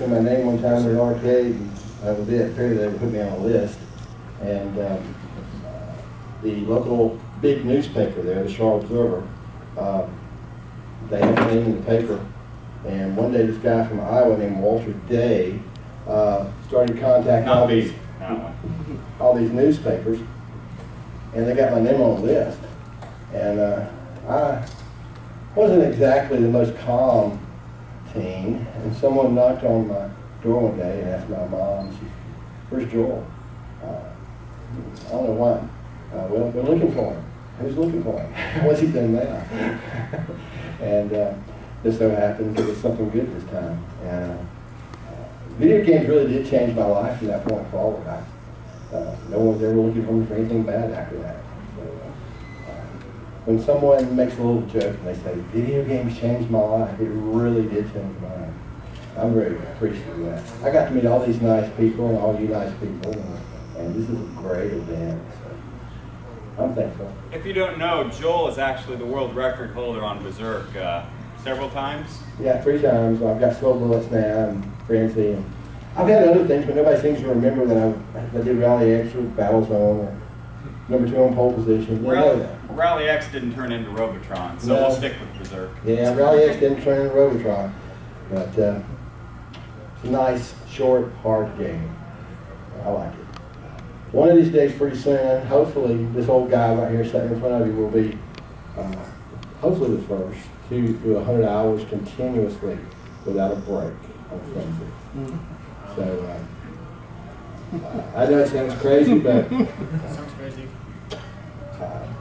me my name one time in an arcade, and that was it. Apparently they put me on a list. And the local big newspaper there, the Charlotte Observer, they had my name in the paper. And one day this guy from Iowa named Walter Day started contacting all these newspapers, and they got my name on the list. And I wasn't exactly the most calm teen, and someone knocked on my door one day and asked my mom, "Where's Joel?" I don't know why. Well, they're looking for him. Who's looking for him? What's he done now? And just so happens it was something good this time. And video games really did change my life from that point forward. No one was ever looking for me for anything bad after that. So, when someone makes a little joke and they say, "Video games changed my life," it really did change mine. I'm very appreciative of that. I got to meet all these nice people and all you nice people, and this is a great event. So I'm thankful. If you don't know, Joel is actually the world record holder on Berserk several times. Yeah, 3 times. I've got Slow Bullets now and Frenzy. And I've had other things, but nobody seems to remember that I did Rally X or Battlezone or #2 on pole position. Rally X didn't turn into Robotron, so we'll stick with Berserk. Yeah, Rally X didn't turn into Robotron, but it's a nice, short, hard game. I like it. One of these days, pretty soon, hopefully, this old guy right here sitting in front of you will be, hopefully, the first to do 100 hours continuously without a break on Frenzy. So, I know it sounds crazy, but sounds crazy.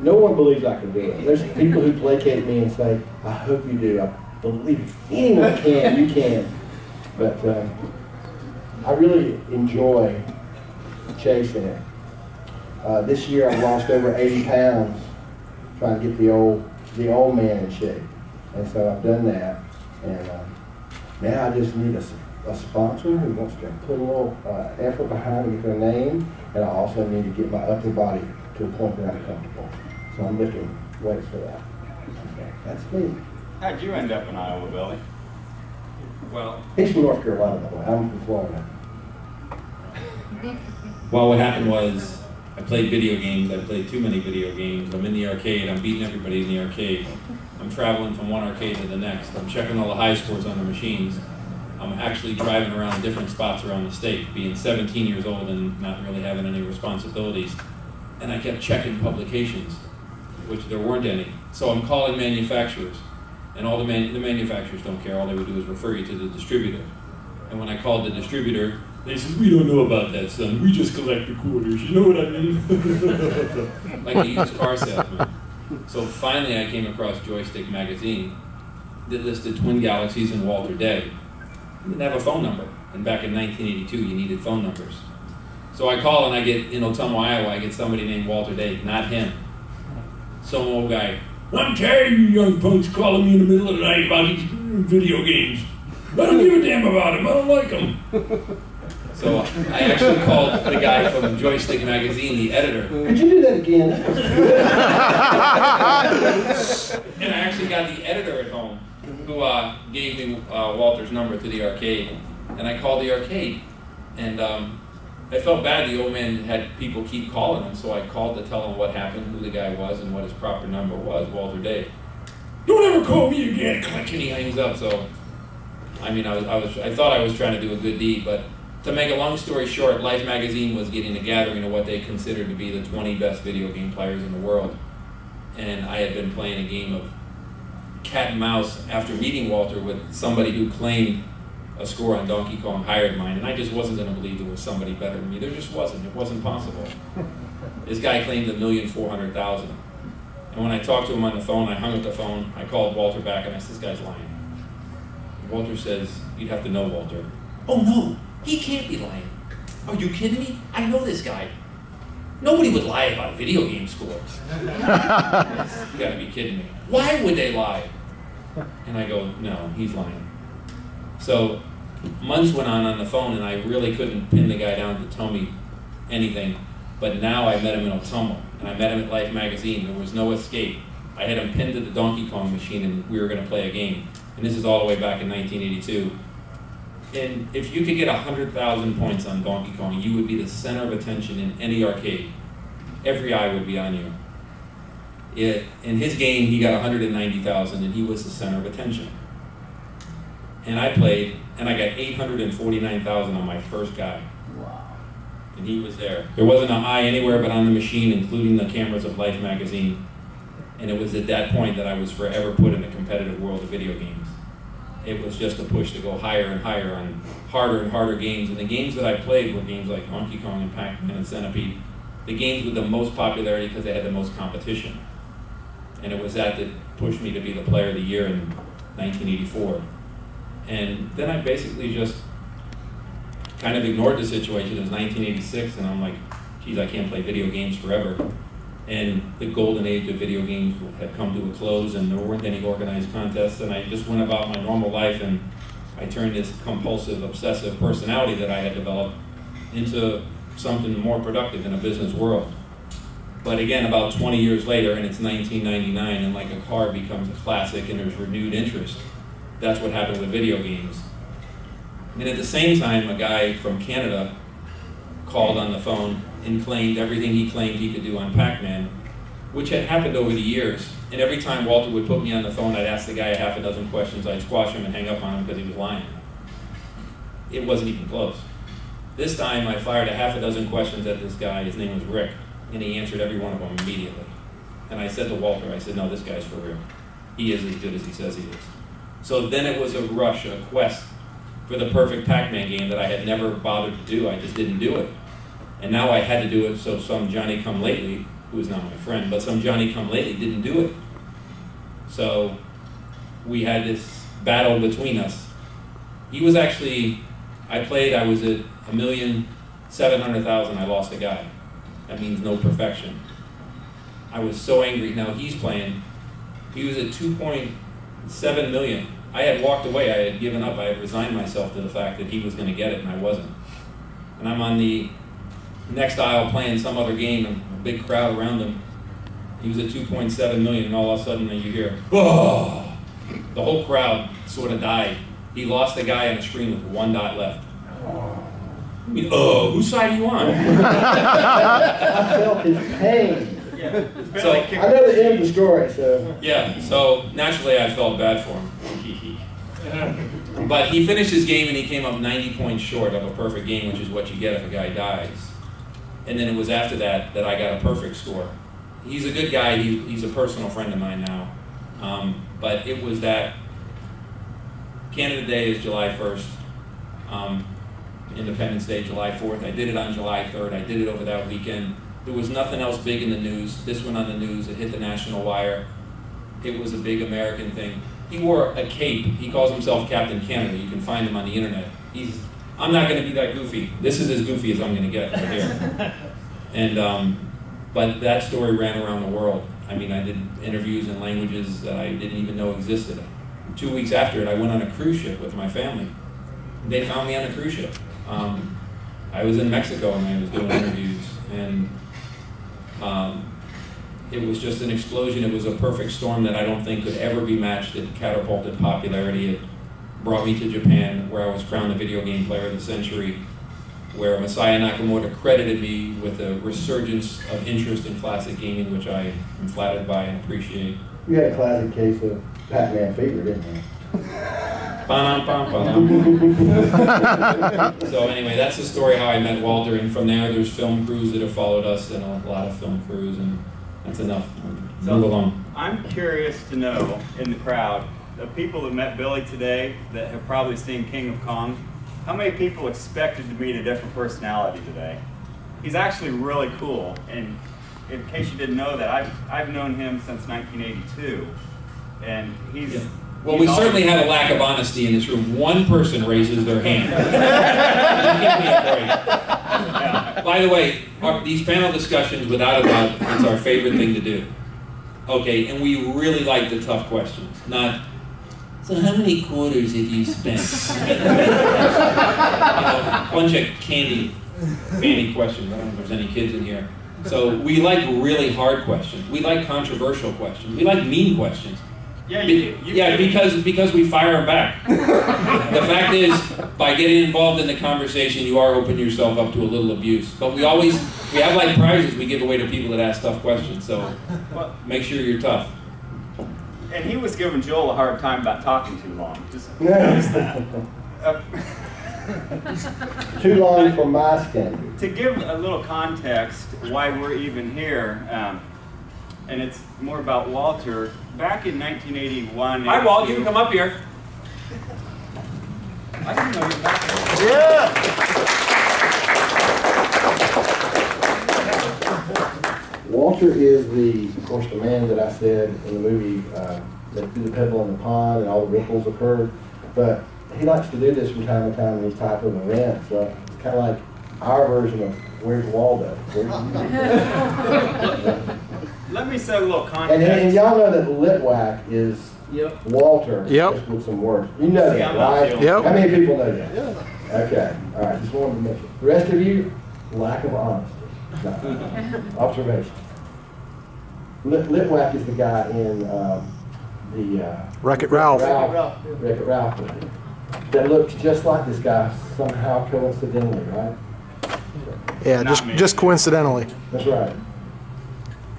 No one believes I can do it. There's people who placate me and say, "I hope you do." I believe if anyone can, you can. But I really enjoy chasing it. This year I've lost over 80 pounds trying to get the old man in shape. And so I've done that. And now I just need a sponsor who wants to put a little effort behind and get their name. And I also need to get my upper body to a point that I'm comfortable. So I'm looking, wait for that. That's me. How'd you end up in Iowa, Billy? Well, He's from North Carolina, by the way. I'm from Florida. Well, what happened was I played video games. I played too many video games. I'm in the arcade. I'm beating everybody in the arcade. I'm traveling from one arcade to the next. I'm checking all the high scores on the machines. I'm actually driving around different spots around the state, being 17 years old and not really having any responsibilities. And I kept checking publications, which there weren't any. So I'm calling manufacturers, and all the manufacturers don't care. All they would do is refer you to the distributor. And when I called the distributor, they said, "We don't know about that, son. We just collect the quarters." You know what I mean? Like a used car salesman. So finally I came across Joystick magazine that listed Twin Galaxies and Walter Day. They didn't have a phone number. And back in 1982, you needed phone numbers. So I call and I get, in Ottumwa, Iowa, I get somebody named Walter Day, not him. Some old guy. "I'm tired of you young punks calling me in the middle of the night about these video games. I don't give a damn about them. I don't like them." So I actually called the guy from Joystick magazine, the editor. Could you do that again? And I actually got the editor at home who gave me Walter's number to the arcade. And I called the arcade. And I felt bad. The old man had people keep calling him, so I called to tell him what happened, who the guy was, and what his proper number was, Walter Day. "Don't ever call me again," and he hangs up. So, I mean, I thought I was trying to do a good deed, but to make a long story short, Life magazine was getting a gathering of what they considered to be the 20 best video game players in the world. And I had been playing a game of cat and mouse after meeting Walter with somebody who claimed a score on Donkey Kong higher than mine, and I just wasn't going to believe there was somebody better than me. There just wasn't. It wasn't possible. This guy claimed 1,400,000. And when I talked to him on the phone, I hung up the phone, I called Walter back, and I said, "This guy's lying." And Walter says, "You'd have to know Walter." "Oh no, he can't be lying. Are you kidding me? I know this guy. Nobody would lie about a video game score." You gotta be kidding me. "Why would they lie?" And I go, "No, he's lying." So months went on the phone, and I really couldn't pin the guy down to tell me anything. But now I met him in Ottumwa, and I met him at Life magazine. There was no escape. I had him pinned to the Donkey Kong machine, and we were going to play a game. And this is all the way back in 1982. And if you could get 100,000 points on Donkey Kong, you would be the center of attention in any arcade. Every eye would be on you. In his game, he got 190,000, and he was the center of attention. And I played, and I got 849,000 on my first guy. Wow. And he was there. There wasn't an eye anywhere but on the machine, including the cameras of Life magazine. And it was at that point that I was forever put in the competitive world of video games. It was just a push to go higher and higher on harder and harder games. And the games that I played were games like Donkey Kong and Pac-Man and Centipede. The games with the most popularity because they had the most competition. And it was that pushed me to be the player of the year in 1984. And then I basically just kind of ignored the situation. It was 1986, and I'm like, geez, I can't play video games forever. And the golden age of video games had come to a close, and there weren't any organized contests, and I just went about my normal life, and I turned this compulsive, obsessive personality that I had developed into something more productive in a business world. But again, about 20 years later, and it's 1999, and like a car becomes a classic and there's renewed interest. That's what happened with video games. And at the same time, a guy from Canada called on the phone and claimed everything he claimed he could do on Pac-Man, which had happened over the years. And every time Walter would put me on the phone, I'd ask the guy a half a dozen questions. I'd squash him and hang up on him because he was lying. It wasn't even close. This time, I fired a half a dozen questions at this guy. His name was Rick. And he answered every one of them immediately. And I said to Walter, I said, no, this guy's for real. He is as good as he says he is. So then it was a rush, a quest for the perfect Pac-Man game that I had never bothered to do. I just didn't do it. And now I had to do it, so some Johnny-come-lately, who is not my friend, but some Johnny-come-lately didn't do it. So we had this battle between us. He was actually, I was at 1,700,000, I lost a guy. That means no perfection. I was so angry. Now he's playing. He was at 2.7 million. I had walked away. I had given up. I had resigned myself to the fact that he was going to get it, and I wasn't. And I'm on the next aisle playing some other game, and a big crowd around him. He was at 2.7 million, and all of a sudden you hear, "Whoa!" The whole crowd sort of died. He lost the guy on the screen with one dot left. I mean, whose side are you on? I felt his pain. Yeah. So, I know the end of the story, so. yeah, so naturally I felt bad for him. But he finished his game and he came up 90 points short of a perfect game, which is what you get if a guy dies. And then it was after that that I got a perfect score. He's a good guy. He's a personal friend of mine now. But it was that Canada Day is July 1st. Independence Day, July 4th. I did it on July 3rd. I did it over that weekend. There was nothing else big in the news. This went on the news. It hit the national wire. It was a big American thing. He wore a cape. He calls himself Captain Canada. You can find him on the internet. I'm not going to be that goofy. This is as goofy as I'm going to get right here. And, but that story ran around the world. I mean, I did interviews in languages that I didn't even know existed. 2 weeks after it, I went on a cruise ship with my family. They found me on a cruise ship. I was in Mexico and I was doing interviews, and it was just an explosion. It was a perfect storm that I don't think could ever be matched. It catapulted popularity. It brought me to Japan, where I was crowned the video game player of the century, where Masaya Nakamoto credited me with a resurgence of interest in classic gaming, which I am flattered by and appreciate. You had a classic case of Pac-Man fever, didn't you? So anyway, that's the story how I met Walter, and from there there's film crews that have followed us, and a lot of film crews, and that's enough. Move along. I'm curious to know, in the crowd, the people that met Billy today that have probably seen King of Kong, how many people expected to meet a different personality today? He's actually really cool, and in case you didn't know that, I've known him since 1982, and he's... Yeah. Well, we certainly have a lack of honesty in this room. One person raises their hand. Give me a break. Yeah. By the way, these panel discussions, without a doubt, it's our favorite thing to do. Okay, and we really like the tough questions. Not, so how many quarters have you spent? A bunch of fanny questions. I don't know if there's any kids in here. So we like really hard questions. We like controversial questions. We like mean questions. Yeah, because we fire them back. The fact is, by getting involved in the conversation, you are opening yourself up to a little abuse. But we have like prizes we give away to people that ask tough questions. So make sure you're tough. And he was giving Joel a hard time about talking too long. Just notice that. Too long for my skin. To give a little context why we're even here, and it's more about Walter. Back in 1981. Hi, Walt. You can come up here. I didn't know you were back there. Yeah. Walter is of course, the man that I said in the movie that threw the pebble in the pond and all the ripples occurred. But he likes to do this from time to time in these type of events. So it's kind of like our version of Where's Waldo? Let me say a little context. And y'all know that Litwack is Walter. Yep. With some words. You know that, right? Yep. How many people know that? Yeah. Okay. All right. Just wanted to mention. The rest of you, lack of honesty. No. Observation. Litwack is the guy in Wreck-It Ralph. Wreck-It Ralph. That looks just like this guy somehow coincidentally, right? Yeah, just coincidentally. That's right.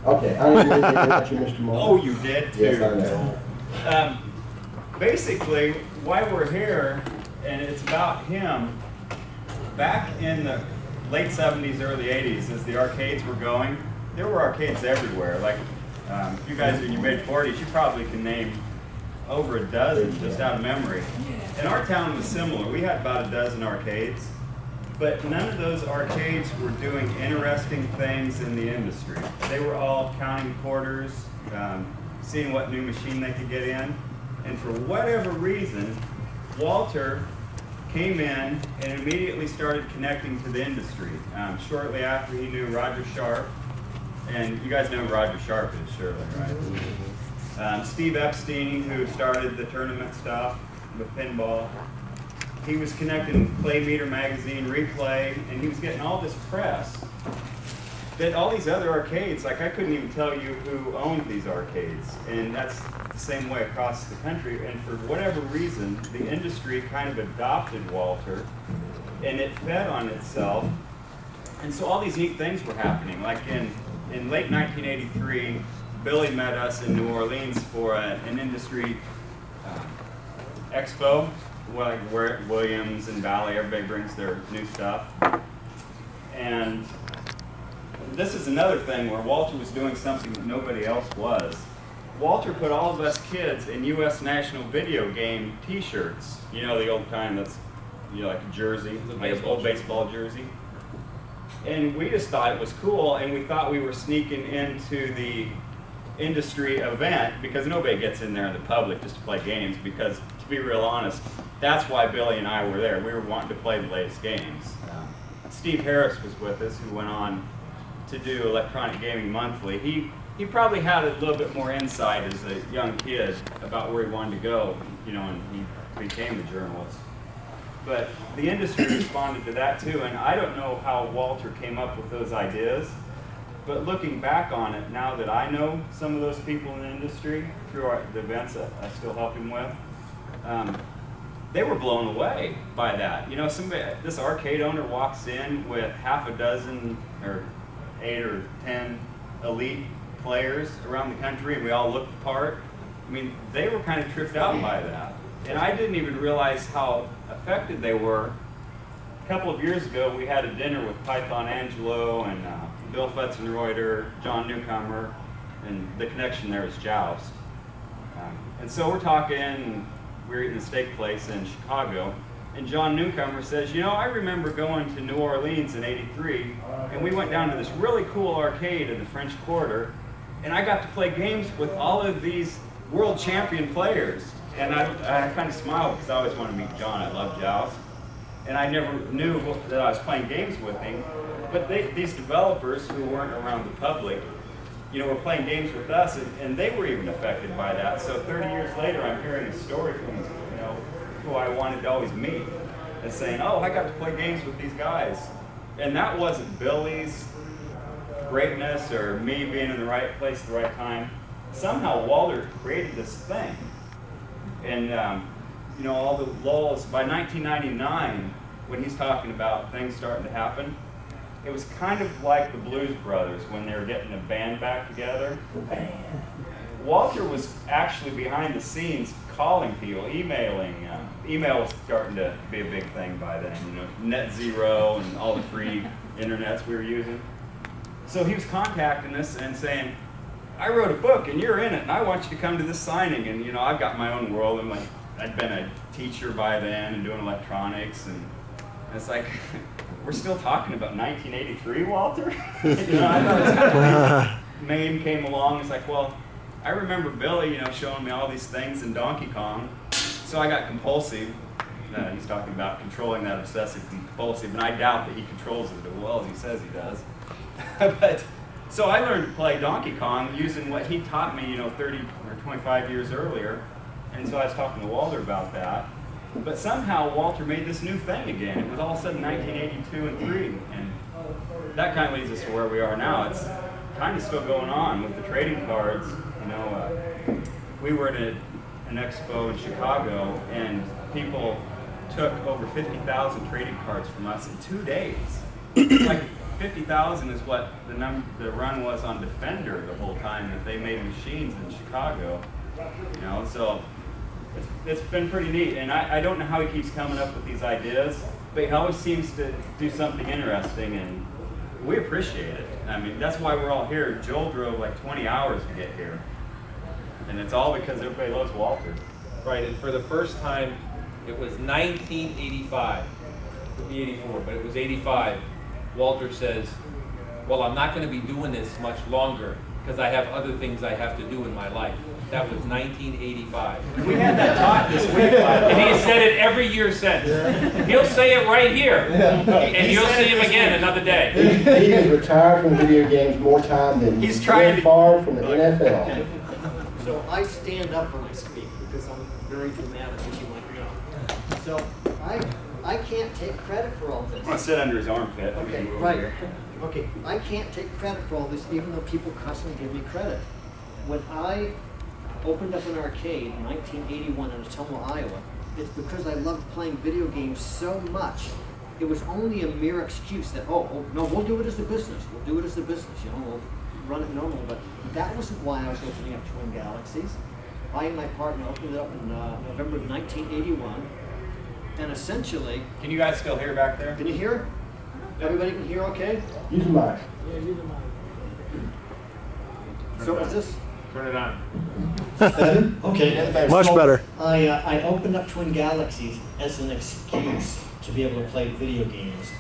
Okay, I didn't really get you, Mr. Moore. Oh, you did too. Yes, I know. Basically, why we're here, and it's about him, back in the late 70s, early 80s, as the arcades were going, there were arcades everywhere. Like, if you guys are in your mid-40s, you probably can name over a dozen just out of memory. And our town was similar. We had about a dozen arcades. But none of those arcades were doing interesting things in the industry. They were all counting quarters, seeing what new machine they could get in. And for whatever reason, Walter came in and immediately started connecting to the industry. Shortly after, he knew Roger Sharp. And you guys know who Roger Sharp is, surely, right? Steve Epstein, who started the tournament stuff with pinball. He was connected with Play Meter Magazine, Replay, and he was getting all this press. That all these other arcades, like I couldn't even tell you who owned these arcades. And that's the same way across the country. And for whatever reason, the industry kind of adopted Walter, and it fed on itself. And so all these neat things were happening. Like in late 1983, Billy met us in New Orleans for an industry expo. Where Williams and Valley, everybody brings their new stuff. And this is another thing where Walter was doing something that nobody else was. Walter put all of us kids in U.S. National Video Game t-shirts. You know, the old kind that's, you know, like a jersey, like an old baseball jersey. And we just thought it was cool, and we thought we were sneaking into the industry event because nobody gets in there in the public just to play games, because to be real honest, that's why Billy and I were there. We were wanting to play the latest games. Steve Harris was with us, who went on to do Electronic Gaming Monthly. He probably had a little bit more insight as a young kid about where he wanted to go, you know, and he became a journalist. But the industry responded to that too, and I don't know how Walter came up with those ideas, but looking back on it, now that I know some of those people in the industry through the events that I still help him with, they were blown away by that. You know, this arcade owner walks in with half a dozen or 8 or 10 elite players around the country, and we all looked the part. I mean, they were kind of tripped out by that. And I didn't even realize how affected they were. A couple of years ago, we had a dinner with Python Angelo and Bill Fetzenreuter, John Newcomer, and the connection there is Joust. And so we're talking, we're eating a steak place in Chicago, and John Newcomer says, you know, I remember going to New Orleans in '83, and we went down to this really cool arcade in the French Quarter, and I got to play games with all of these world champion players. And I kind of smiled because I always wanted to meet John. I love Joust. And I never knew that I was playing games with him. But these developers who weren't around the public, you know, were playing games with us, and they were even affected by that. So 30 years later, I'm hearing a story from, you know, who I wanted to always meet, and saying, oh, I got to play games with these guys. And that wasn't Billy's greatness or me being in the right place at the right time. somehow Walter created this thing. And, you know, all the lulls, by 1999, when he's talking about things starting to happen, it was kind of like the Blues Brothers when they were getting a band back together. Walter was actually behind the scenes calling people, emailing. Email was starting to be a big thing by then, you know, net zero and all the free internets we were using. So he was contacting us and saying, I wrote a book and you're in it and I want you to come to this signing. And, you know, I've got my own world. And I'd been a teacher by then and doing electronics. And it's like, we're still talking about 1983, Walter? You know, I thought it was kind of Maine came along. It's like, well, I remember Billy, you know, showing me all these things in Donkey Kong. So I got compulsive. He's talking about controlling that obsessive compulsive, and I doubt that he controls it as well as he says he does. But so I learned to play Donkey Kong using what he taught me, you know, 30 or 25 years earlier. And so I was talking to Walter about that. But somehow Walter made this new thing again. It was all of a sudden 1982 and 3. And that kind of leads us to where we are now. It's kind of still going on with the trading cards. You know, we were at an expo in Chicago, and people took over 50,000 trading cards from us in 2 days. Like 50,000 is what the run was on Defender the whole time that they made machines in Chicago. You know, so it's been pretty neat. And I don't know how he keeps coming up with these ideas, but he always seems to do something interesting, and we appreciate it. I mean, that's why we're all here. Joel drove like 20 hours to get here. And it's all because everybody loves Walter. Right, and for the first time, it was 1985. It could be 84, but it was 85. Walter says, well, I'm not going to be doing this much longer because I have other things I have to do in my life. That was 1985. We had that talk this week. And he has said it every year since. He'll say it right here. And you'll see him again another day. He has retired from video games more time than He's trying to far from the NFL. So I stand up when I speak because I'm very dramatic, as you might know. So I can't take credit for all this. I'm going to sit under his armpit. Okay, right. Okay, I can't take credit for all this, even though people constantly give me credit. When I opened up an arcade in 1981 in Ottumwa, Iowa, it's because I loved playing video games so much. It was only a mere excuse that, oh no, we'll do it as a business. We'll do it as a business, you know, we'll run it normal. But that wasn't why I was opening up Twin Galaxies. I and my partner opened it up in November of 1981. And essentially... Can you guys still hear back there? Can you hear? Everybody can hear okay? Use the mic. Yeah, use the mic. So is this... Turn it on. Better? Okay. Much better. I opened up Twin Galaxies as an excuse to be able to play video games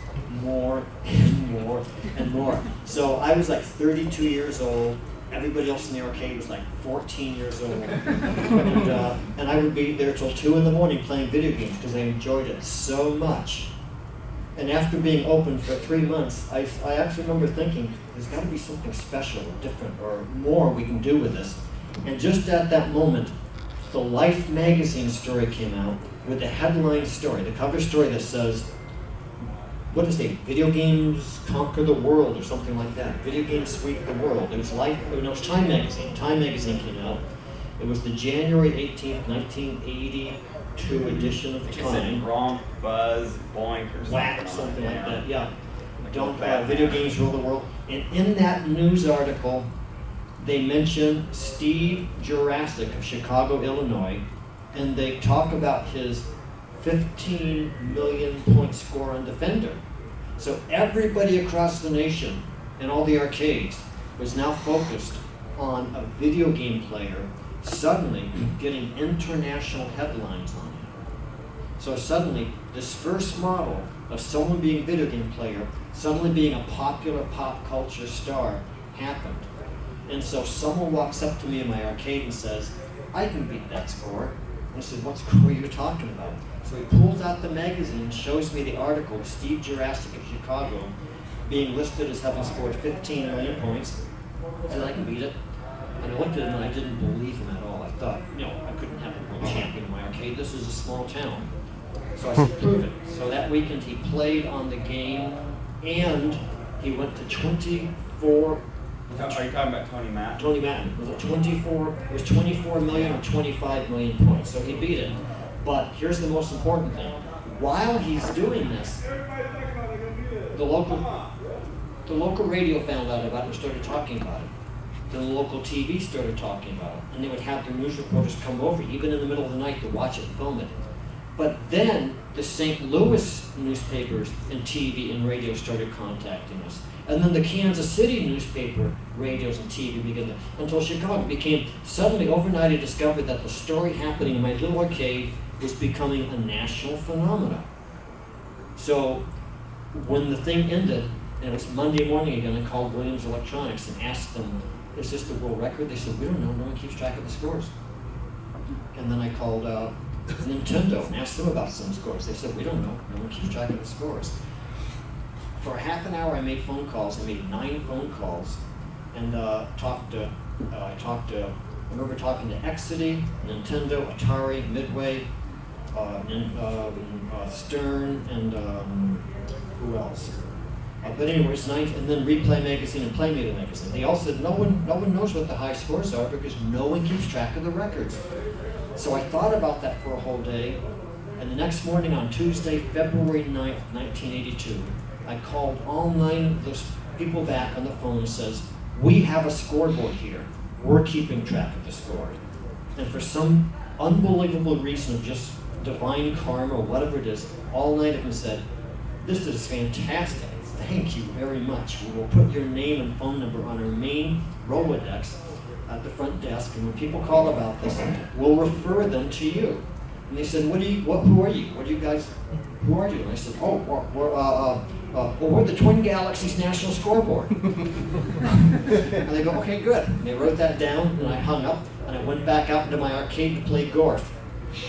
more and more and more. So I was like 32 years old. Everybody else in the arcade was like 14 years old. And I would be there till 2 in the morning playing video games because I enjoyed it so much. And after being open for 3 months, I actually remember thinking, there's got to be something special or different or more we can do with this. And just at that moment, the Life magazine story came out with the headline story, the cover story that says, what is it, video games conquer the world or something like that. Video games sweep the world. It was Life, no, it was Time magazine. Time magazine came out. It was the January 18th, 1982 edition of Time. Romp, Buzz, Boink, or something like that, yeah. Don't video games rule the world. And in that news article, they mention Steve Jurassic of Chicago, Illinois, and they talk about his 15 million point score on Defender. So everybody across the nation and all the arcades was now focused on a video game player suddenly getting international headlines on him. So suddenly, this first model of someone being a video game player, suddenly being a popular pop culture star, happened. And so someone walks up to me in my arcade and says, I can beat that score. And I said, what score are you talking about? So he pulls out the magazine and shows me the article of Steve Jurassic of Chicago being listed as having scored 15 million points. I said, I can beat it. And I looked at him and I didn't believe him at all. I thought, no, I couldn't have a world champion in my arcade. This is a small town. So I said, prove it. So that weekend he played on the game and he went to 24 Are you talking about Tony Matt? Tony Madden. Was it 24? It was 24 million or 25 million points. So he beat it. But here's the most important thing. While he's doing this, the local radio found out about it and started talking about it. Then the local TV started talking about it. And they would have their news reporters come over, even in the middle of the night, to watch it and film it. But then the St. Louis newspapers and TV and radio started contacting us. And then the Kansas City newspaper, radios, and TV began to, until Chicago became, suddenly overnight I discovered that the story happening in my little arcade was becoming a national phenomenon. So when the thing ended, and it was Monday morning again, I called Williams Electronics and asked them, is this the world record? They said, we don't know, no one keeps track of the scores. And then I called Nintendo and asked them about some scores. They said, we don't know, no one keeps track of the scores. For half an hour I made phone calls. I made 9 phone calls and I remember talking to Exidy, Nintendo, Atari, Midway, Stern, and who else? But anyways, 9, and then Replay Magazine and Playmater Magazine. They all said no one knows what the high scores are because no one keeps track of the records. So I thought about that for a whole day, and the next morning on Tuesday, February 9th, 1982, I called all 9 of those people back on the phone and says, we have a scoreboard here. We're keeping track of the scores. And for some unbelievable reason of just divine karma or whatever it is, all 9 of them said, this is fantastic. Thank you very much. We will put your name and phone number on our main Rolodex at the front desk, and when people call about this, we'll refer them to you. And they said, who are you? What do you guys, who are you? And I said, we're the Twin Galaxies National Scoreboard. And they go, okay, good. And they wrote that down, and I hung up, and I went back out into my arcade to play golf.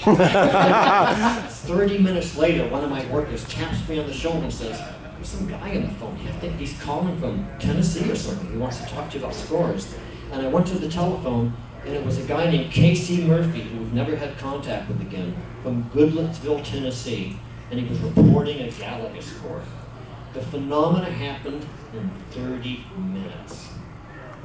30 minutes later, one of my workers taps me on the shoulder and says, there's some guy on the phone. I think he's calling from Tennessee or something. He wants to talk to you about scores. And I went to the telephone, and it was a guy named Casey Murphy, who we've never had contact with again, from Goodlettsville, Tennessee, and he was reporting a Galaga score. The phenomena happened in 30 minutes.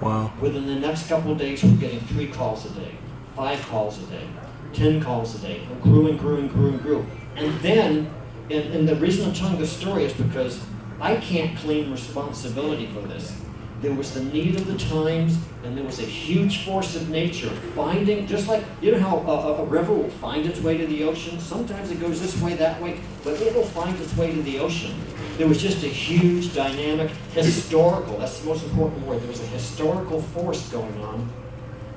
Wow. Within the next couple of days, we're getting 3 calls a day, 5 calls a day, 10 calls a day. It grew and grew and grew and grew. And then, and the reason I'm telling this story is because I can't claim responsibility for this. There was the need of the times, and there was a huge force of nature finding, just like, you know how a river will find its way to the ocean? Sometimes it goes this way, that way, but it will find its way to the ocean. There was just a huge, dynamic, historical, that's the most important word, there was a historical force going on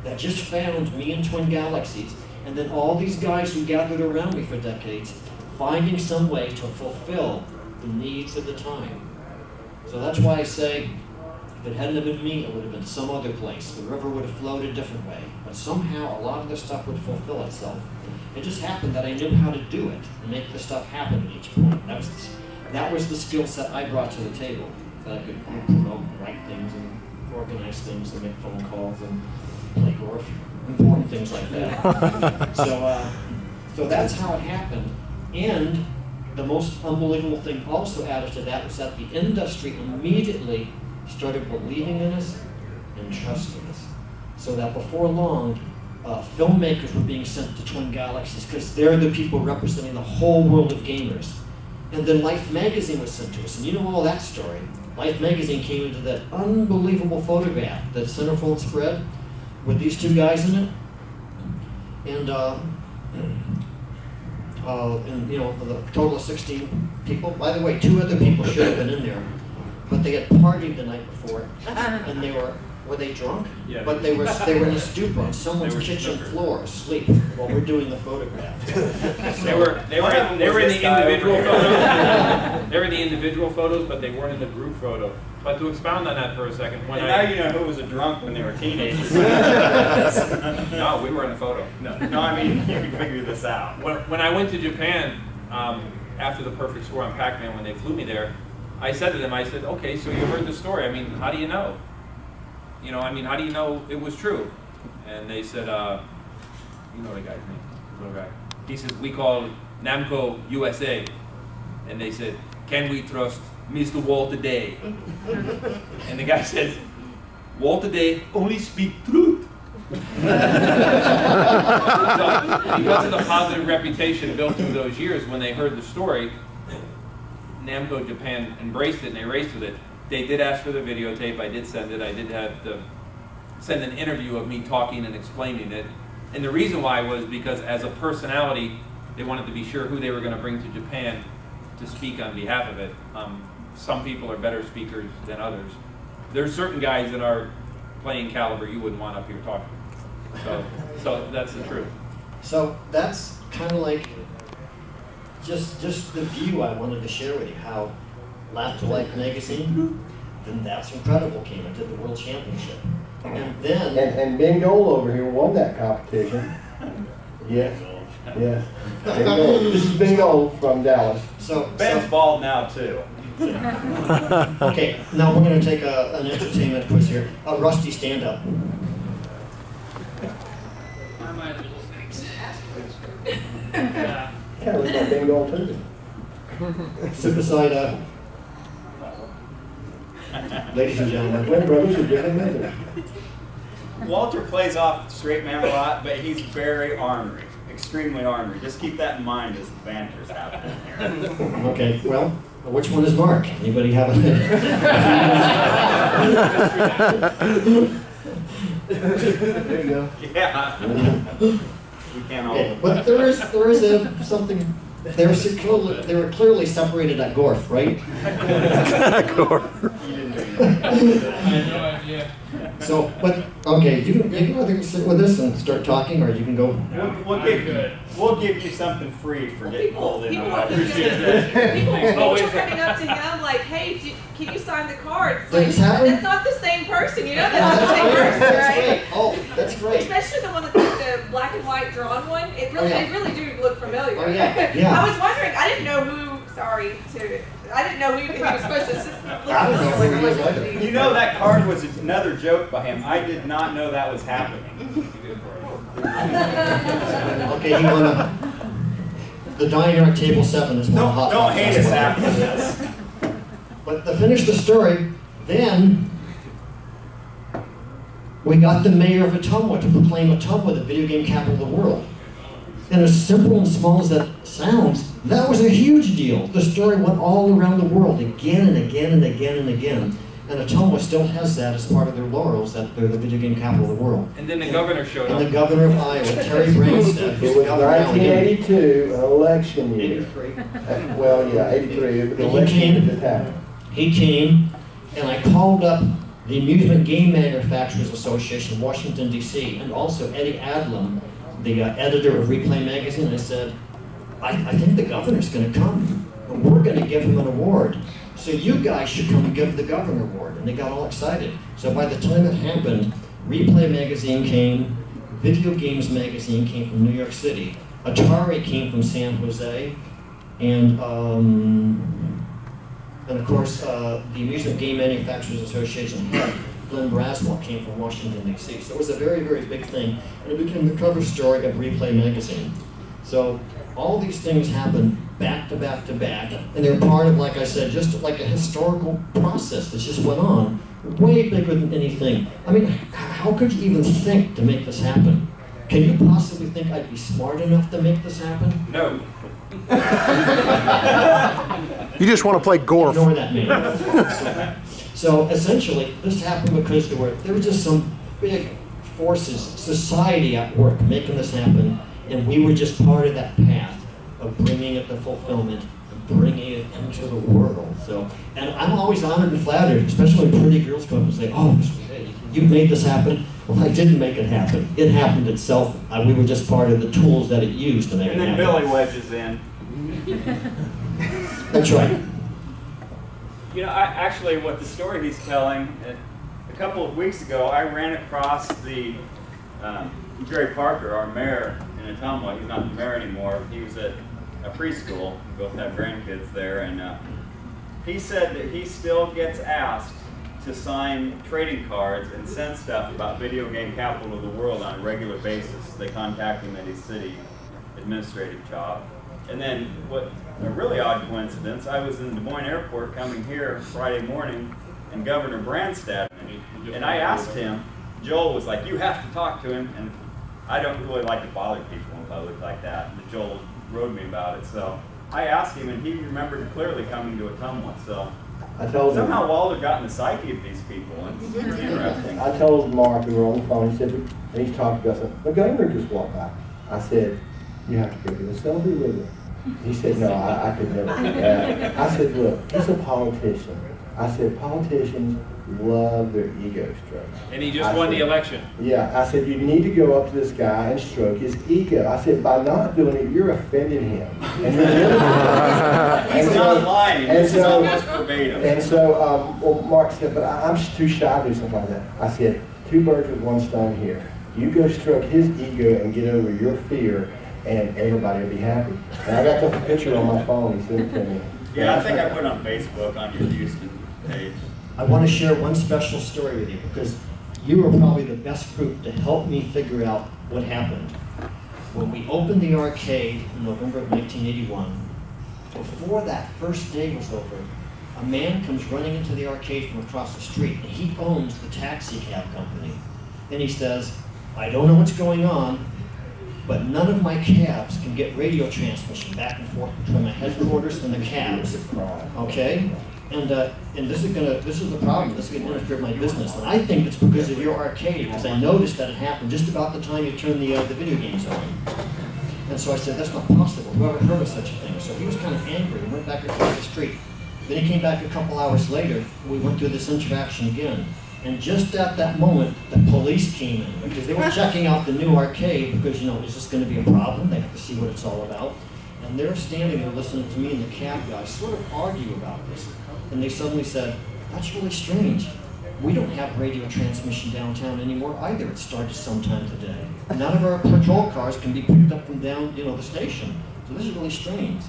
that just found me and Twin Galaxies, and then all these guys who gathered around me for decades, finding some way to fulfill the needs of the time. So that's why I say, if it hadn't have been me, it would have been some other place. The river would have flowed a different way. But somehow, a lot of this stuff would fulfill itself. It just happened that I knew how to do it and make the stuff happen at each point. That was the skill set I brought to the table. That I could write things and organize things and make phone calls and play golf. Important things like that. So that's how it happened. And the most unbelievable thing also added to that was that the industry immediately started believing in us and trusting us. So that before long, filmmakers were being sent to Twin Galaxies because they're the people representing the whole world of gamers. And then Life magazine was sent to us, and you know all that story. Life magazine came into that unbelievable photograph, that centerfold spread, with these 2 guys in it. And you know, the total of 16 people. By the way, 2 other people should have been in there. But they had partied the night before, and were they drunk? Yeah. But they were in a stupor on someone's kitchen floor, asleep, while we're doing the photograph. They were in the individual photos. They were in the individual photos, but they weren't in the group photo. But to expound on that for a second, now you know who was a drunk when they were teenagers. No, we were in the photo. No, I mean you can figure this out. When I went to Japan after the perfect score on Pac-Man, when they flew me there, I said to them, I said, okay, so you heard the story. I mean, how do you know? You know, I mean, how do you know it was true? And they said, you know the guy's name, little guy. He says, we call Namco USA. And they said, can we trust Mr. Walter Day? And the guy says, Walter, they only speak truth. So, because of the positive reputation built through those years, when they heard the story, Namco Japan embraced it and they raced with it. They did ask for the videotape. I did send it. I did have to send an interview of me talking and explaining it. And the reason why was because as a personality, they wanted to be sure who they were going to bring to Japan to speak on behalf of it. Some people are better speakers than others. There's certain guys that are playing caliber you wouldn't want up here talking. So that's the truth. So that's kind of like just the view I wanted to share with you, how Laugh to Life magazine, then That's Incredible came into the World Championship. And then... And Ben Gold over here won that competition. Yes. Yes. Ben Gold. This is Ben Gold from Dallas. Ben's bald now too. Okay, now we're going to take an entertainment quiz here. Rusty, stand up. Kind of looks like Ben Gold too. Sit beside, ladies and gentlemen. Twin brothers are different methods. Walter plays off straight man a lot, but he's very ornery, extremely ornery. Just keep that in mind as the banter's happening here. Okay, well, which one is Mark? Anybody have a... There you go. Yeah. We can't all. Okay, but there is something. They were clearly separated at Gorf, right? Gorf. I had no idea. So, but okay, you can either sit with us and start talking, or you can go. We'll give you something free for getting pulled in. I appreciate that. People are coming up to him like, "Hey, can you sign the card?" It's That's like, happening? that's not the same person. You know, that's not the same person, That's right? great. Oh, that's great. Especially the one that's like the black and white drawn one. It really, yeah. they really do look familiar. Oh, yeah, yeah. I was wondering. I didn't know who. I didn't know who he was supposed to look I don't know who he is familiar. either. You know that card was another joke by him. I did not know that was happening. Okay, he won the diner at table 7 is one hot. Don't hate us after this. But to finish the story, then we got the mayor of Ottumwa to proclaim Ottumwa the video game capital of the world. And as simple and small as that sounds, that was a huge deal. The story went all around the world again and again and again and again. And Ottumwa still has that as part of their laurels, that they're the video game capital of the world. And then the governor showed And up. the governor of Iowa, Terry Branstad, who's It the was governor now again. 1982, an election year. 83. Well, yeah, 83. It was an election came- that just happened. He came, and I called up the Amusement Game Manufacturers Association of Washington, D.C., and also Eddie Adlam, the editor of Replay Magazine, and I said, I think the governor's going to come, and we're going to give him an award. So you guys should come and give the governor an award. And they got all excited. So by the time it happened, Replay Magazine came, Video Games Magazine came from New York City, Atari came from San Jose, and of course, the Amusement Game Manufacturers Association head, Glenn Braswell, came from Washington, D.C. So it was a very, very big thing, and it became the cover story of Replay Magazine. So all these things happened back to back to back, and they're part of, like I said, just like a historical process that just went on, way bigger than anything. I mean, how could you even think to make this happen? Can you possibly think I'd be smart enough to make this happen? No. You just want to play Gorf. Ignore that man. So essentially, this happened because there were just some big forces, society at work making this happen, and we were just part of that path of bringing it to fulfillment, and bringing it into the world. So, and I'm always honored and flattered, especially when pretty girls come up and say, "Oh, you made this happen." Well, I didn't make it happen. It happened itself. We were just part of the tools that it used to make it And then happen. Billy wedges in. That's right. You know, actually, what the story he's telling, a couple of weeks ago, I ran across the Jerry Parker, our mayor in Ottumwa. He's not the mayor anymore. He was at a preschool. We both have grandkids there, and he said that he still gets asked to sign trading cards and send stuff about video game capital of the world on a regular basis. They contact him at his city administrative job. And then what a really odd coincidence, I was in Des Moines Airport coming here Friday morning, and Governor Branstad. And I asked him, Joel was like, you have to talk to him. And I don't really like to bother people in public like that. But Joel wrote me about it. So I asked him, and he remembered clearly coming to Ottumwa. So I told him. somehow Walter got in the psyche of these people. And it's interesting. I told Mark, we were on the phone, he said, and he's talking about something, the governor just walked by. I said, you have to go get a selfie with him. He said, no, I could never do that. I said, look, he's a politician. I said, politicians love their ego strokes. And he just won the election. Yeah, I said, you need to go up to this guy and stroke his ego. I said, by not doing it, you're offending him. And He's not lying. This is almost verbatim. And so, well, Mark said, but I'm too shy to do something like that. I said, 2 birds with 1 stone here. You go stroke his ego and get over your fear, and everybody will be happy. And I got the picture on my phone. He sent it to me. Yeah, I think I put it on Facebook on your Houston page. I want to share one special story with you because you were probably the best group to help me figure out what happened. When we opened the arcade in November of 1981, before that first day was over, a man comes running into the arcade from across the street, and he owns the taxi cab company. And he says, I don't know what's going on, but none of my cabs can get radio transmission back and forth between my headquarters and the cabs. Okay? And this is the problem. This is going to interfere with my business. And I think it's because of your arcade, because I noticed that it happened just about the time you turned the video games on. And so I said, that's not possible. Whoever heard of such a thing? So he was kind of angry and went back across the street. Then he came back a couple hours later. We went through this interaction again. And just at that moment, the police came in because they were checking out the new arcade because, you know, is this going to be a problem? They have to see what it's all about. And they're standing there listening to me and the cab guy sort of argue about this. And they suddenly said, that's really strange. We don't have radio transmission downtown anymore either. It started sometime today. None of our patrol cars can be picked up from down, you know, the station. So this is really strange.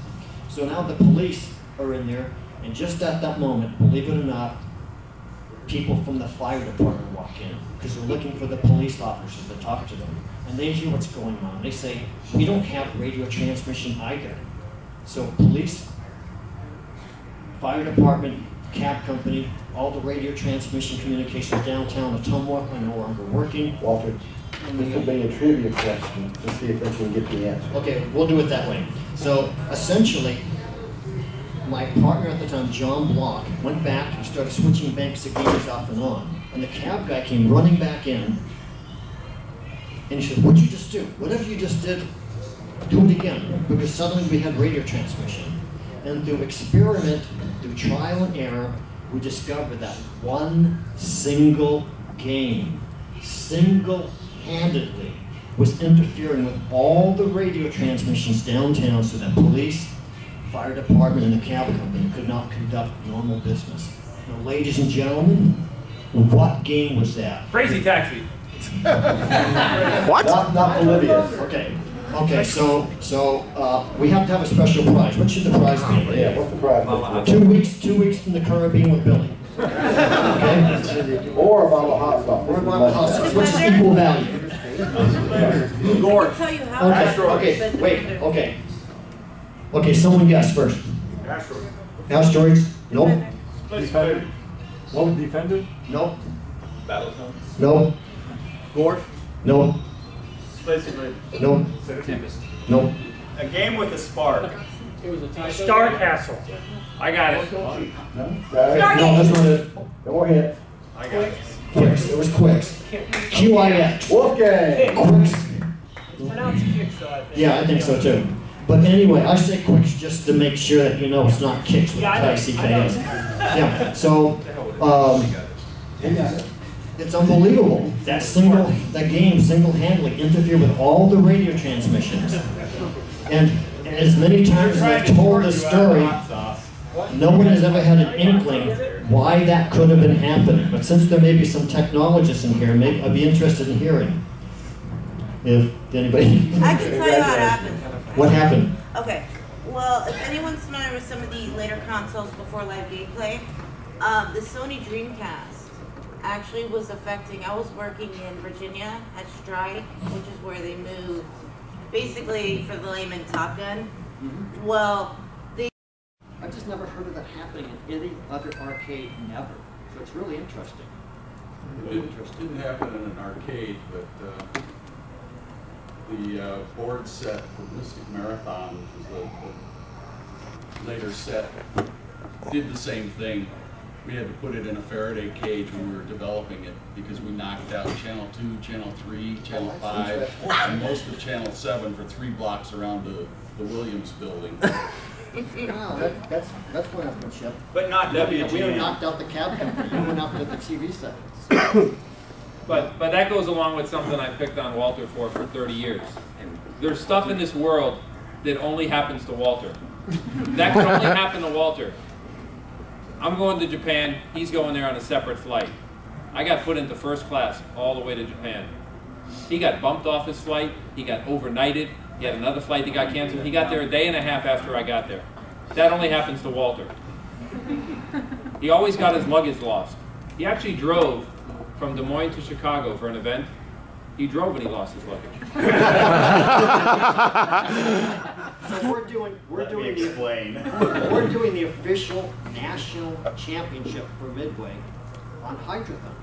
So now the police are in there, and just at that moment, believe it or not, people from the fire department walk in because they're looking for the police officers to talk to them. And they hear what's going on. They say, we don't have radio transmission either. So police, fire department, cab company, all the radio transmission communications downtown Ottumwa are no longer working. Walter, this will be a trivia question. Let's see if they can get the answer. Okay, we'll do it that way. So essentially, my partner at the time, John Block, went back and started switching banks of games off and on. And the cab guy came running back in, and he said, what'd you just do? Whatever you just did, do it again. Because suddenly we had radio transmission. And through experiment, through trial and error, we discovered that one single game, single-handedly, was interfering with all the radio transmissions downtown so that police, fire department, and the cab company could not conduct normal business. Now, ladies and gentlemen, what game was that? Crazy Taxi. What? Not Bolivia. Okay, so we have to have a special prize. What should the prize be? Yeah, what's the prize? 2 weeks from the Caribbean with Billy. Okay? Or a bottle of hot sauce. Or a bottle of hot sauce, which is equal value. I'll tell you how. Okay, someone guess first. Asteroids? Nope. Defended. What was defended? Nope. Battlezone. Nope. Gorf. Nope. Space Invaders. Nope. Tempest. Nope. A game with a spark. Star Castle. I got it. No, No, that's not it. no more hints. I got it. Quicks. It was Quicks. QIX. Wolfgang. Quicks. Pronounce kicks, though, I think. Yeah, I think so too. But anyway, I say Quicks just to make sure that you know it's not Kicks with K-I-C-K-S. Yeah, so it's unbelievable. That game single-handedly interfered with all the radio transmissions. And as many times as I've told this story, no one has ever had an inkling why that could have been happening. But since there may be some technologists in here, maybe I'd be interested in hearing. If anybody... I can tell you how it happened. What happened? Okay. Well, if anyone's familiar with some of the later consoles before live gameplay, the Sony Dreamcast actually was affecting. I was working in Virginia at Strike, which is where they moved, basically for the layman, Top Gun. Well, I've just never heard of that happening in any other arcade, never. So it's really interesting. It didn't happen in an arcade, but the board set for Mystic Marathon, which was the later set, did the same thing. We had to put it in a Faraday cage when we were developing it because we knocked out Channel 2, Channel 3, Channel 5, and most of Channel 7 for 3 blocks around the Williams building. Wow, that's one-upmanship. But not WGN. We knocked out the cab company. You went out to the TV set. But that goes along with something I picked on Walter for 30 years. There's stuff in this world that only happens to Walter. That can only happen to Walter. I'm going to Japan, he's going there on a separate flight. I got put into first class all the way to Japan. He got bumped off his flight, he got overnighted, he had another flight that got canceled. He got there a day and a half after I got there. That only happens to Walter. He always got his luggage lost. He actually drove from Des Moines to Chicago for an event. He drove and he lost his luggage. So we're doing the official national championship for Midway on hydrothon.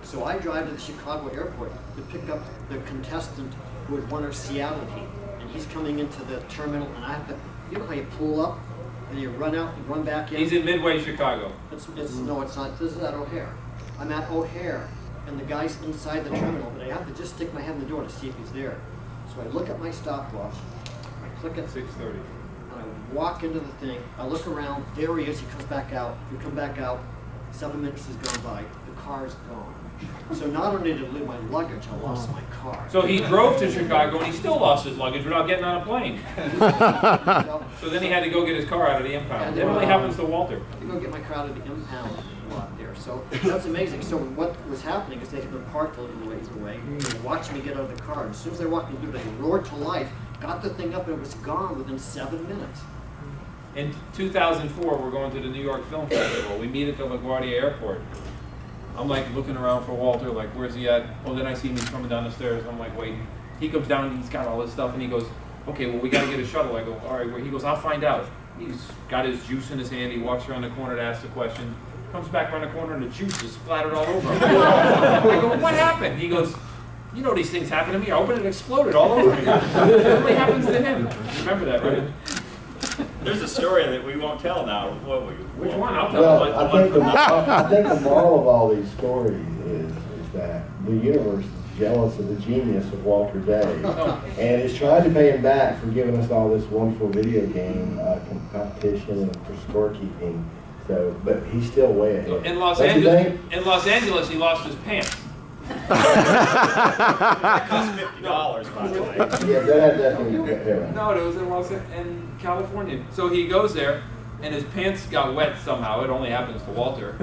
So I drive to the Chicago airport to pick up the contestant who had won our Seattle heat, and he's coming into the terminal, and I have to, you know how you pull up and you run out and run back in? He's in Midway, Chicago. No, it's not. This is at O'Hare. I'm at O'Hare, and the guy's inside the terminal, but I have to just stick my head in the door to see if he's there. So I look at my stopwatch, I click at 6:30. and I walk into the thing, I look around, there he is, he comes back out. We come back out, 7 minutes has gone by, the car's gone. So not only did I lose my luggage, I lost my car. So he drove to Chicago and he still lost his luggage without getting on a plane. So then he had to go get his car out of the impound. It only happens to Walter. I had to go get my car out of the impound lot there. So that's amazing. So what was happening is they had been parked a little ways away. They watched me get out of the car. And as soon as they walked me through, they roared to life, got the thing up, and it was gone within 7 minutes. In 2004, we're going to the New York Film Festival. We meet at the LaGuardia Airport. I'm like looking around for Walter, like, where's he at? Oh, then I see him, he's coming down the stairs. I'm like, waiting. He comes down and he's got all this stuff and he goes, okay, well, we got to get a shuttle. I go, all right, where? He goes, I'll find out. He's got his juice in his hand. He walks around the corner to ask the question. Comes back around the corner and the juice is splattered all over him. I go, what happened? He goes, you know these things happen to me. I opened it and exploded all over me. It only happens to him. Remember that, right? There's a story that we won't tell now. Which one? I'll tell Well, one. I think the moral of all these stories is that the universe is jealous of the genius of Walter Day, and is trying to pay him back for giving us all this wonderful video game competition and for scorekeeping. So, but he's still way ahead. In Los Angeles, he lost his pants. That cost $50, by the way. Yeah, that definitely. No, it was in California. So he goes there, and his pants got wet somehow. It only happens to Walter.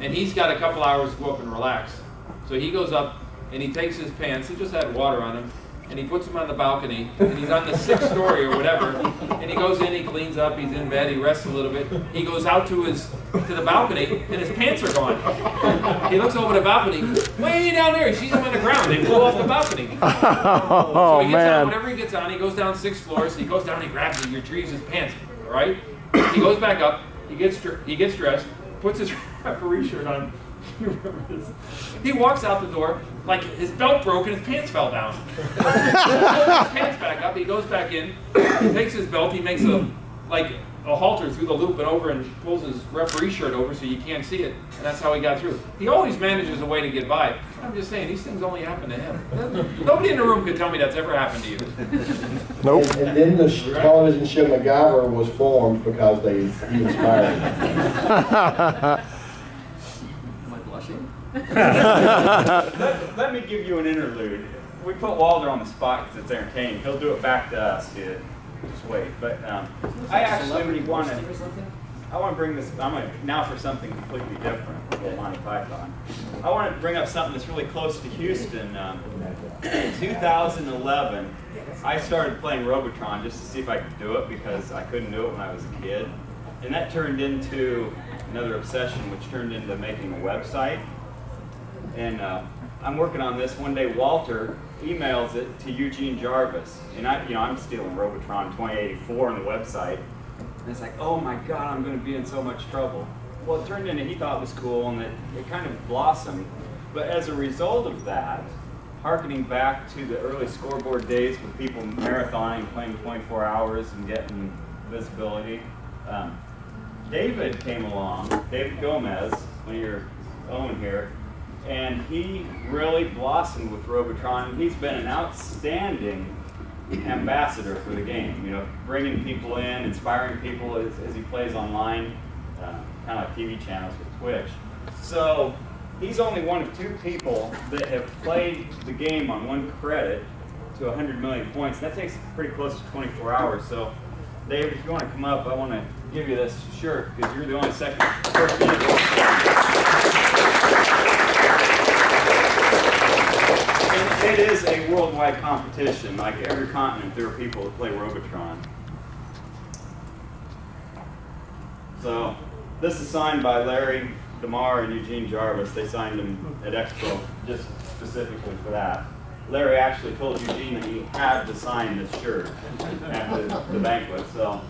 And he's got a couple hours to go up and relax. So he goes up, and he takes his pants. He just had water on him. And he puts them on the balcony, and he's on the 6th story or whatever. And he goes in, he cleans up, he's in bed, he rests a little bit. He goes out to the balcony, and his pants are gone. He looks over the balcony, way down there. He sees them on the ground. They blew off the balcony. So he gets on, whatever he gets on, he goes down 6 floors. He goes down, he grabs it, he retrieves his pants. All right. He goes back up. He gets dressed, puts his referee shirt on. You remember this? He walks out the door like his belt broke and his pants fell down. He pulls his pants back up, he goes back in, he takes his belt, he makes a halter through the loop and over and pulls his referee shirt over so you can't see it, and that's how he got through. He always manages a way to get by. I'm just saying, these things only happen to him. Nobody in the room could tell me that's ever happened to you. Nope. And then the television show MacGyver was formed because he inspired him. Let me give you an interlude. We put Walter on the spot because it's entertaining. He'll do it back to us, dude. Just wait. But I actually want to bring this. Now for something completely different. With Monty Python. I want to bring up something that's really close to Houston. In 2011, I started playing Robotron just to see if I could do it because I couldn't do it when I was a kid, and that turned into another obsession, which turned into making a website. And I'm working on this. One day, Walter emails it to Eugene Jarvis, and I'm stealing Robotron 2084 on the website. And it's like, oh my God, I'm going to be in so much trouble. well, it turned into, he thought it was cool, and it kind of blossomed. But as a result of that, harkening back to the early scoreboard days with people marathoning, playing 24 hours and getting visibility, David came along, David Gomez, one of your own here, and he really blossomed with Robotron. He's been an outstanding ambassador for the game, you know, bringing people in, inspiring people as he plays online, kind of like TV channels with Twitch. So he's only one of 2 people that have played the game on 1 credit to 100 million points. That takes pretty close to 24 hours. So David, if you want to come up, I want to give you this shirt because you're the only person in the world. And it is a worldwide competition. Like every continent, there are people that play Robotron. So this is signed by Larry DeMar and Eugene Jarvis. They signed him at Expo just specifically for that. Larry actually told Eugene that he had to sign this shirt at the banquet. So.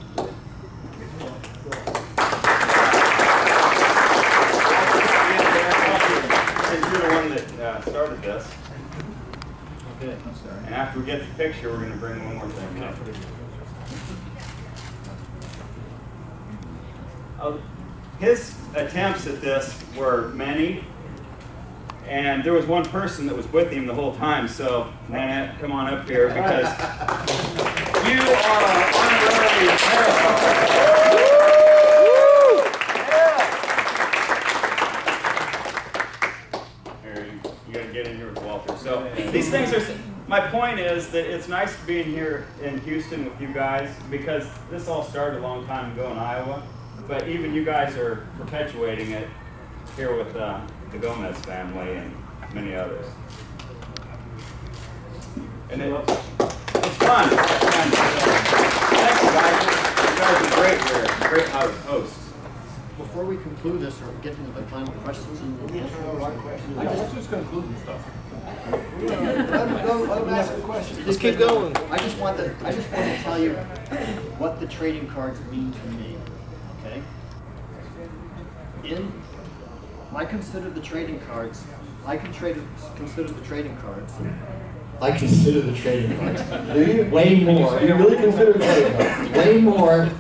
Since you're the one that started this. Okay, I'm sorry. And after we get the picture, we're going to bring one more thing up. His attempts at this were many, and there was one person that was with him the whole time. So, Nanette, come on up here because you are an honorary marathon. You got to get in here with Walter. So these things are. My point is that it's nice to be in here in Houston with you guys because this all started a long time ago in Iowa. But even you guys are perpetuating it here with the Gomez family and many others. And it's fun. Thank you guys. You guys are great here. Great hosts. Before we conclude this or get into the final questions, Let's just conclude and stuff. let him ask a question. Just keep going. I just want to tell you what the trading cards mean to me. Okay. I consider the trading cards. I consider the trading cards. I consider the trading cards. Do you? Way more. You really consider the trading cards? Way more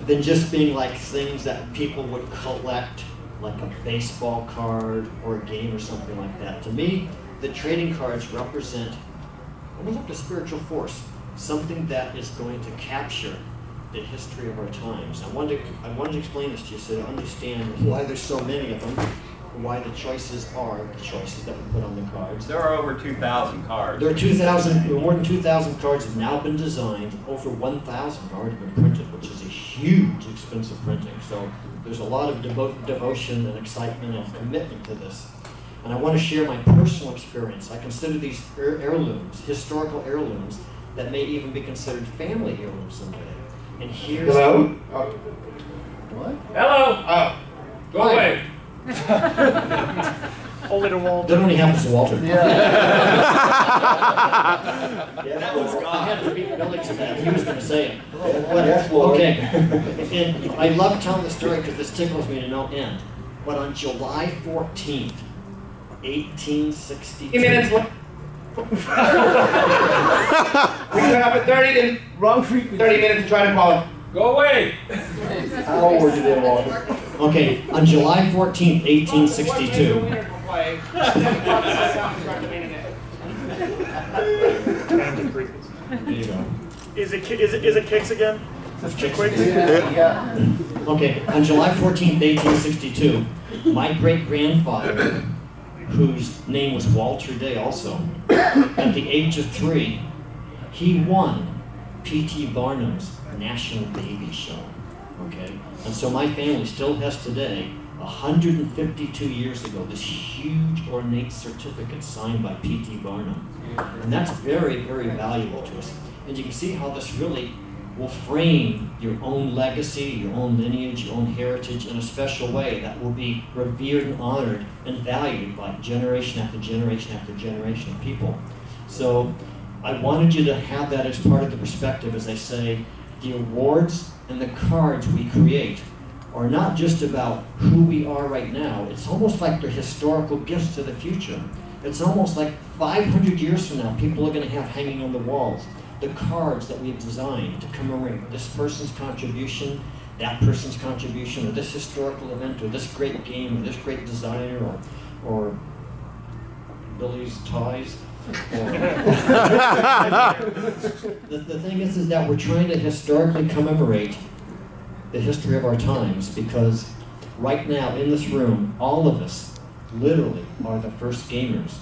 than just being like things that people would collect, like a baseball card or a game or something like that. To me, the trading cards represent almost like a spiritual force, something that is going to capture the history of our times. I wanted to explain this to you so to understand why there's so many of them, why the choices are the choices that we put on the cards. There are over 2,000 cards. There are more than 2,000 cards have now been designed. Over 1,000 have already been printed, which is a huge, expensive printing. So there's a lot of devotion and excitement and commitment to this. And I want to share my personal experience. I consider these heirlooms, historical heirlooms, that may even be considered family heirlooms someday. And here's... Hello? What? Hello! Oh. Go away! Only to Walter. That only happens to Walter. That was I God. had to beat Billy to that. He was going to say it. Yes, Lord. Okay. And I love telling the story because this tickles me to no end. But on July 14th, 1862... 3 minutes left. We went up at 30, then Wrong frequency. 30 minutes to try to call it. Go away! How old were you then, Walter? Okay, on July 14th, 1862... There you go. Is it kicks again? Yeah. Okay, on July 14th, 1862, my great-grandfather, whose name was Walter Day also, at the age of 3, he won P.T. Barnum's National Baby Show. Okay, and so my family still has today, 152 years ago, this huge ornate certificate signed by P.T. Barnum. And that's very, very valuable to us. And you can see how this really will frame your own legacy, your own lineage, your own heritage in a special way that will be revered and honored and valued by generation after generation after generation of people. So I wanted you to have that as part of the perspective as I say, the awards and the cards we create are not just about who we are right now. It's almost like they're historical gifts to the future. It's almost like 500 years from now, people are going to have hanging on the walls the cards that we've designed to commemorate this person's contribution, that person's contribution, or this historical event, or this great game, or this great designer, or Billy's ties. The thing is that we're trying to historically commemorate the history of our times, because right now in this room, all of us literally are the first gamers.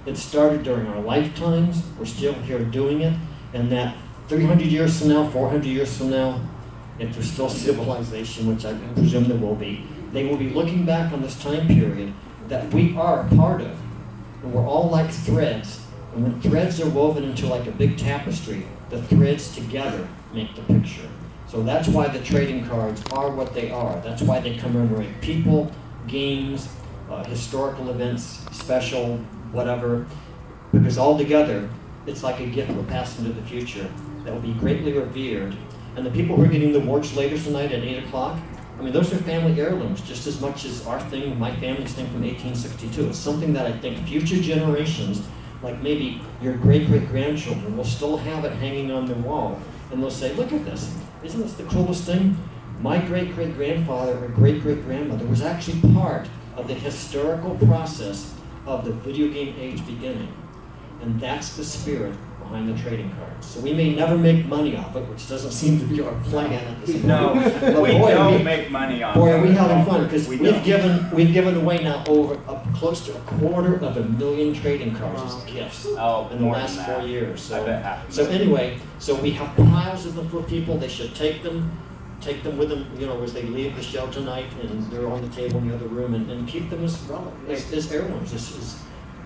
It started during our lifetimes, we're still here doing it, and that 300 years from now, 400 years from now, if there's still civilization, which I presume there will be, they will be looking back on this time period that we are a part of. And we're all like threads. And when threads are woven into like a big tapestry, the threads together make the picture. So that's why the trading cards are what they are. That's why they commemorate people, games, historical events, special, whatever. Because all together, it's like a gift we're passing to the future that will be greatly revered. And the people who are getting the awards later tonight at 8 o'clock, I mean, those are family heirlooms just as much as our thing, my family's thing from 1862. It's something that I think future generations, like maybe your great-great-grandchildren, will still have it hanging on their wall. And they'll say, look at this. Isn't this the coolest thing? My great-great-grandfather or great-great-grandmother was actually part of the historical process of the video game age beginning. And that's the spirit behind the trading cards. So we may never make money off it, which doesn't seem to be our plan at this point. No, we don't make money on it. Boy, are we having fun, because we've given away now over close to 250,000 trading cards as gifts in the last 4 years. So anyway, so we have piles of them for people. They should take them with them, you know, as they leave the show tonight, and they're on the table in the other room, and keep them as heirlooms,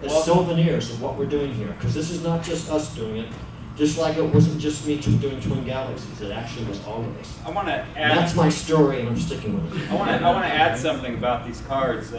as souvenirs of what we're doing here. Because this is not just us doing it, just like it wasn't just me doing Twin Galaxies. It actually was all of us. I want to add. That's my story, and I'm sticking with it. I want to add something about these cards.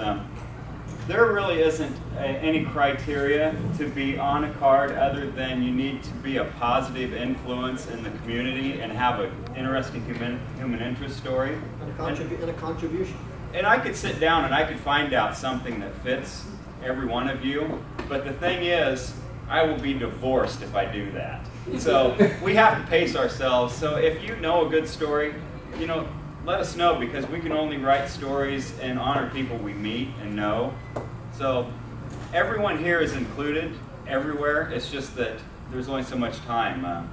There really isn't any criteria to be on a card other than you need to be a positive influence in the community and have an interesting human interest story. And a contribution. And I could sit down and I could find out something that fits every one of you, but the thing is, I will be divorced if I do that. So we have to pace ourselves. So if you know a good story, you know, let us know, because we can only write stories and honor people we meet and know. So everyone here is included everywhere. It's just that there's only so much time.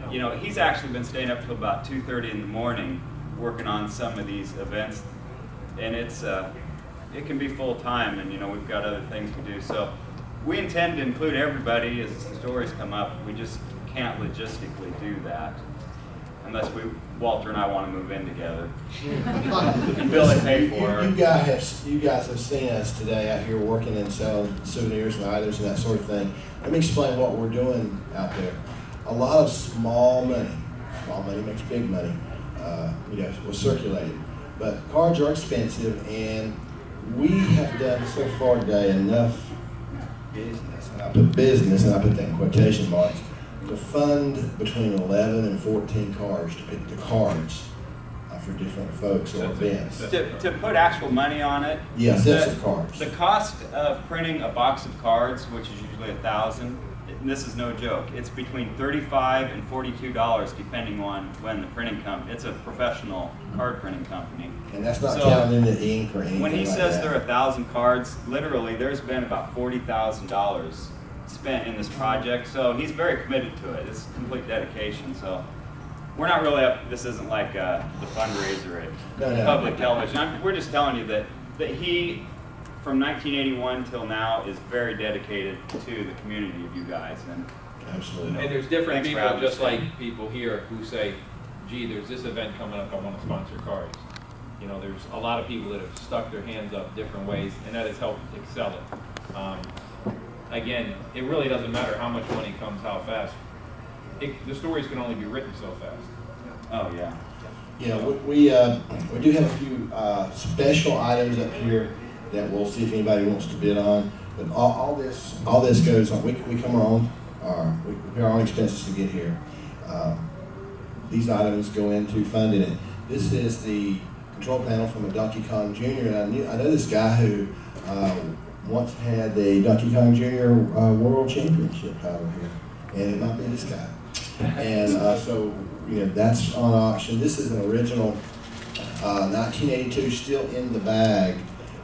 You know, he's actually been staying up till about 2:30 in the morning working on some of these events, and it can be full time, and you know, we've got other things to do. So we intend to include everybody as the stories come up. We just can't logistically do that unless Walter and I want to move in together. And Bill and pay for it. You guys have seen us today out here working and selling souvenirs and items and that sort of thing. Let me explain what we're doing out there. A lot of small money makes big money, you know, was circulated. But cards are expensive, and we have done so far today enough business, and I put that in quotation marks, to fund between 11 and 14 cards to pick the cards for different folks or events. To put actual money on it. Yes, that's the cards. The cost of printing a box of cards, which is usually $1,000, and this is no joke, it's between $35 and $42 depending on when the printing company. It's a professional card printing company. And that's not counting the ink or anything. When he like says that. there are 1,000 cards, literally there's been about $40,000 spent in this project. So he's very committed to it. It's complete dedication. So we're not really up. This isn't like the fundraiser at public television. We're just telling you that he, from 1981 till now, is very dedicated to the community of you guys. And absolutely. And there's different people, just like people here, who say, gee, there's this event coming up, I want to sponsor cards. You know, there's a lot of people that have stuck their hands up different ways, and that has helped excel it. Again, it really doesn't matter how much money comes, how fast. The stories can only be written so fast. Oh, yeah. Yeah, we do have a few special items up here that we'll see if anybody wants to bid on. But all this goes on. We come on we pay our own expenses to get here. These items go into funding it. This is the control panel from a Donkey Kong Jr. And I know this guy who once had the Donkey Kong Jr. World Championship title here, and it might be this guy. And so, you know, that's on auction. This is an original 1982, still in the bag,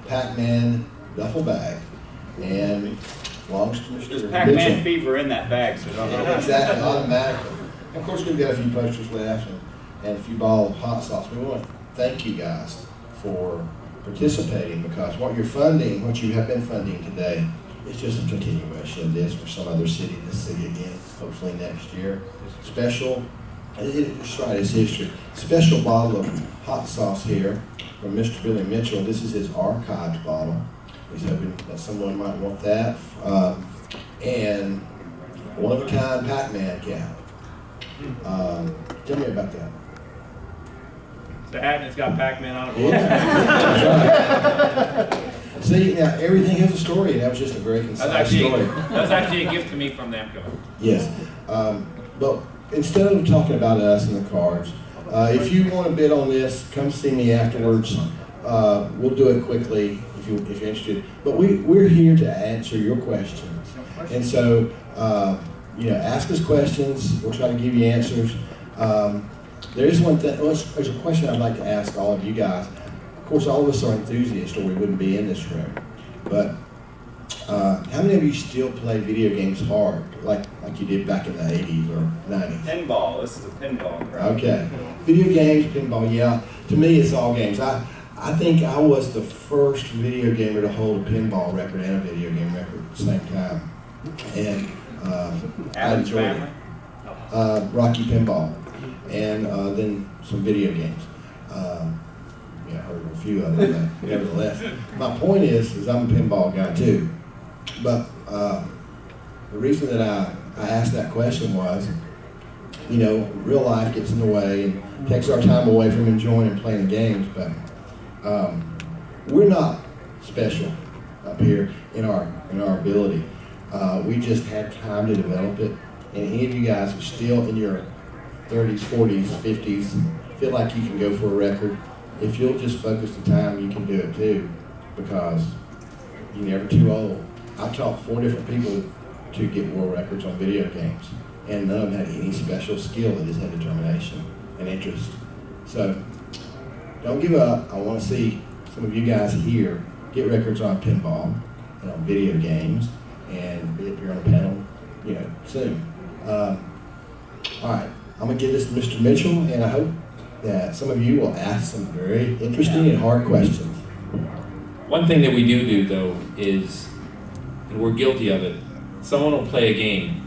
Pac-Man duffel bag, and belongs to Mr. There's Pac-Man Mitchell. fever in that bag, so don't know. Exactly, automatically. And of course, we've got a few posters left and a few bottles of hot sauce. We want to thank you guys for participating, because what you're funding, what you have been funding today, is just a continuation of this for some other city, this city again, hopefully next year. Special, it's right, it's history. Special bottle of hot sauce here from Mr. Billy Mitchell. This is his archived bottle. He's hoping that someone might want that. And one-of-a-kind Pac-Man cap. Tell me about that. It's a hat and it's got Pac-Man on it. Yeah. See, now everything has a story, and that was just a very concise story. That was actually a gift to me from Namco. Yes. But instead of talking about us and the cards, if you want to bid on this, come see me afterwards. We'll do it quickly if you're interested. But we're here to answer your questions. And so, you know, ask us questions. We'll try to give you answers. There is one thing, there's a question I'd like to ask all of you guys. Of course, all of us are enthusiasts, or we wouldn't be in this room. But how many of you still play video games hard, like you did back in the 80s or 90s? Pinball. This is a pinball. Right? Okay. Video games, pinball, yeah. To me, it's all games. I think I was the first video gamer to hold a pinball record and a video game record at the same time. And I enjoyed it. Rocky Pinball. And then some video games. Yeah, I heard a few of them, but nevertheless. My point is I'm a pinball guy too. But the reason that I asked that question was, you know, real life gets in the way and takes our time away from enjoying and playing the games, but we're not special up here in our ability. We just had time to develop it, and any of you guys are still in your 30s, 40s, 50s, feel like you can go for a record. If you'll just focus the time, you can do it too, because you're never too old. I've taught 4 different people to get world records on video games, and none of them had any special skill. They just had determination and interest. So don't give up. I want to see some of you guys here get records on pinball and on video games, and be up here on the panel, you know, soon. All right, I'm gonna give this to Mr. Mitchell, and I hope that some of you will ask some very interesting and hard questions. One thing that we do though is, and we're guilty of it, someone will play a game,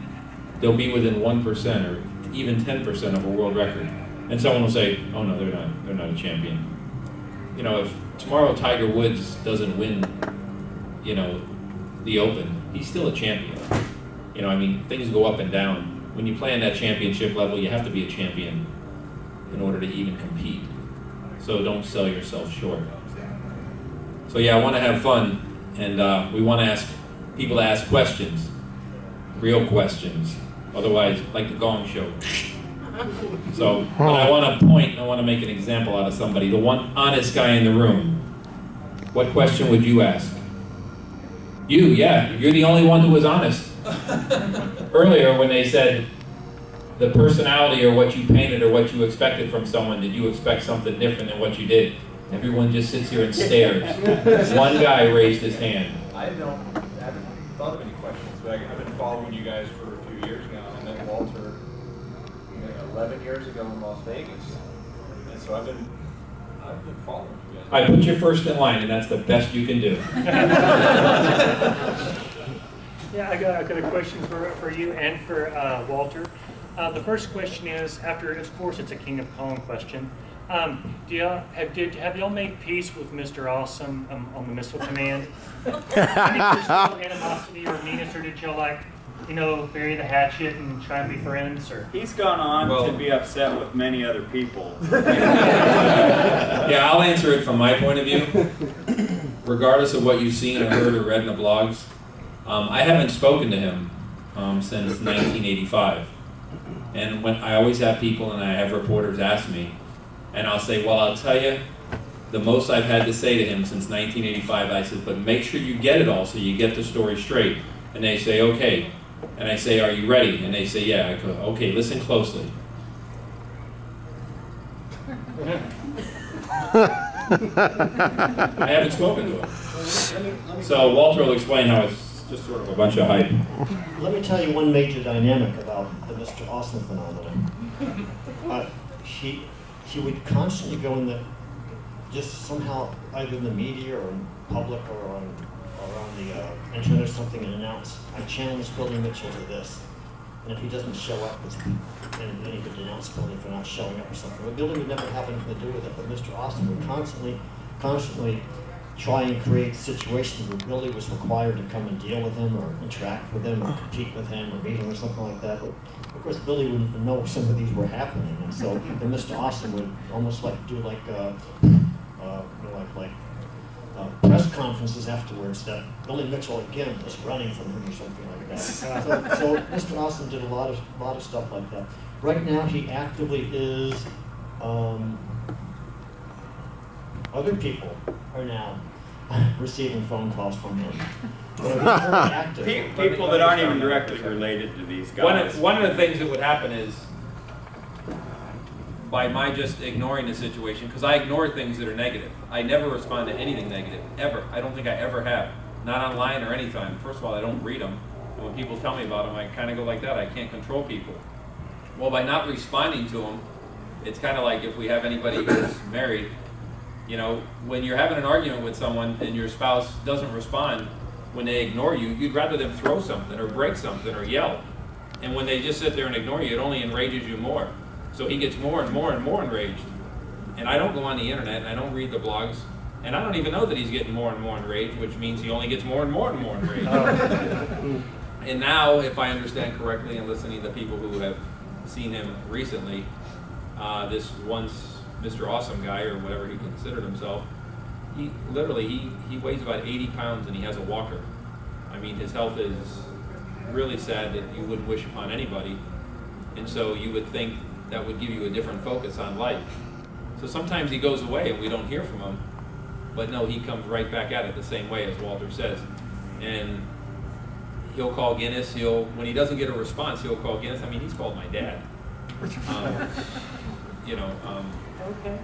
they'll be within 1% or even 10% of a world record, and someone will say, oh no, they're not a champion. You know, if tomorrow Tiger Woods doesn't win, you know, the Open, he's still a champion. You know, I mean, things go up and down. When you play on that championship level, you have to be a champion in order to even compete. So don't sell yourself short. So yeah, I want to have fun, and we want to ask people to ask questions, real questions. Otherwise, like the Gong Show. So, but I want to point, I want to make an example out of somebody, the one honest guy in the room. What question would you ask? You, yeah, you're the only one who was honest. Earlier when they said the personality or what you painted or what you expected from someone, did you expect something different than what you did? Everyone just sits here and stares. One guy raised his hand. I haven't thought of any questions, but I've been following you guys for a few years now. I met Walter 11 years ago in Las Vegas, and so I've been following you guys. I put you first in line, and that's the best you can do. Yeah, I got a question for you and for Walter. The first question is, of course, it's a King of Kong question. Have y'all made peace with Mr. Awesome on the Missile Command? Any personal animosity or meanness, or did y'all bury the hatchet and try and be friends? Or He's gone on to be upset with many other people. Yeah, I'll answer it from my point of view. Regardless of what you've seen or heard or read in the blogs, I haven't spoken to him since 1985. And when I always have people and I have reporters ask me, and I'll say, well, I'll tell you, the most I've had to say to him since 1985, I said, but make sure you get it all so you get the story straight. And they say, okay. And I say, are you ready? And they say, yeah. I go, okay, listen closely. I haven't spoken to him. So Walter will explain how it's just sort of a bunch of hype. Let me tell you one major dynamic about the Mr. Awesome phenomenon. He would constantly go in the, just somehow, either in the media or in public or on the internet or something, and announce, I challenge Billy Mitchell to this. And if he doesn't show up, and then he could denounce Billy for not showing up or something. But Billy would never have anything to do with it, but Mr. Austin would constantly try and create situations where Billy was required to come and deal with him or interact with him or compete with him or meet him or something like that. But of course, Billy wouldn't even know some of these were happening, and so then Mr. Austin would almost like do press conferences afterwards that Billy Mitchell again was running from him or something like that. So Mr. Austin did a lot of stuff like that. Right now, he actively is. Other people are now receiving phone calls from him. So he's very active. People that aren't even directly related to these guys. One of the things that would happen is, by my just ignoring the situation, because I ignore things that are negative. I never respond to anything negative, ever. I don't think I ever have. Not online or anytime. First of all, I don't read them. And when people tell me about them, I kind of go like that. I can't control people. Well, by not responding to them, it's kind of like if we have anybody who's married, you know, when you're having an argument with someone and your spouse doesn't respond, when they ignore you, you'd rather them throw something or break something or yell. And when they just sit there and ignore you, it only enrages you more. So he gets more and more and more enraged. And I don't go on the internet, and I don't read the blogs, and I don't even know that he's getting more and more enraged, which means he only gets more and more and more enraged. And now, if I understand correctly, and listening to people who have seen him recently, this once Mr. Awesome guy, or whatever he considered himself, he literally, he weighs about 80 pounds and he has a walker. I mean, his health is really sad that you wouldn't wish upon anybody. And so you would think that would give you a different focus on life. So sometimes he goes away and we don't hear from him, but no, he comes right back at it the same way as Walter says. And he'll call Guinness, when he doesn't get a response, he'll call Guinness. I mean, he's called my dad. Okay.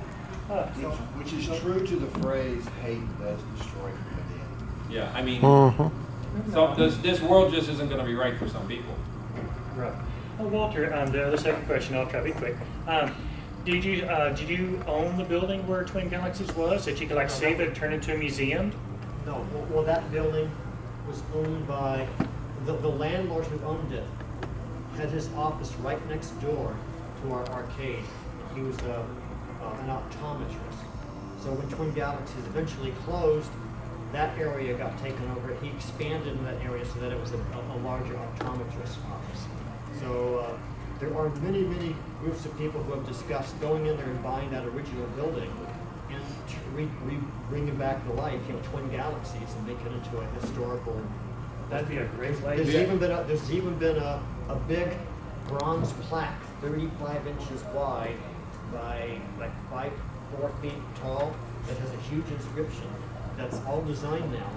Which is true to the phrase, hate does destroy from within. Yeah, I mean, so this world just isn't going to be right for some people. Right. Well, Walter, the other second question, I'll try to be quick. Did you own the building where Twin Galaxies was, that you could like save it and turn it into a museum? No, well that building was owned by, the landlord who owned it had his office right next door to our arcade. He was an optometrist. So when Twin Galaxies eventually closed, that area got taken over. He expanded in that area so that it was a larger optometrist office. So there are many, many groups of people who have discussed going in there and buying that original building and bringing back to life, Twin Galaxies, and make it into a historical. That'd be a great place. There's even been a big bronze plaque, 35 inches wide by like 4 feet tall, that has a huge inscription. That's all designed now,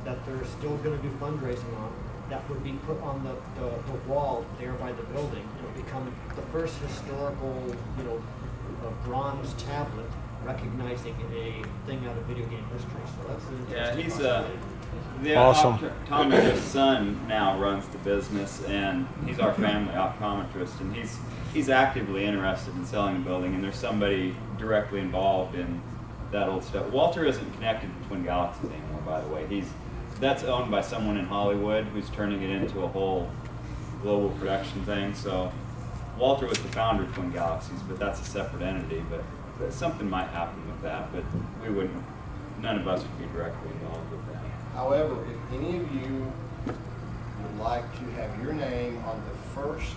that they're still going to do fundraising on. That would be put on the wall there by the building. It would become the first historical, bronze tablet recognizing a thing out of video game history. So that's an interesting possibility. The Awesome. optometrist's son now runs the business, and he's our family optometrist, and he's actively interested in selling the building, and there's somebody directly involved in that old stuff. Walter isn't connected to Twin Galaxies anymore, by the way. That's owned by someone in Hollywood who's turning it into a whole global production thing. So Walter was the founder of Twin Galaxies, but that's a separate entity. But something might happen with that, but none of us would be directly involved with that. However, if any of you would like to have your name on the first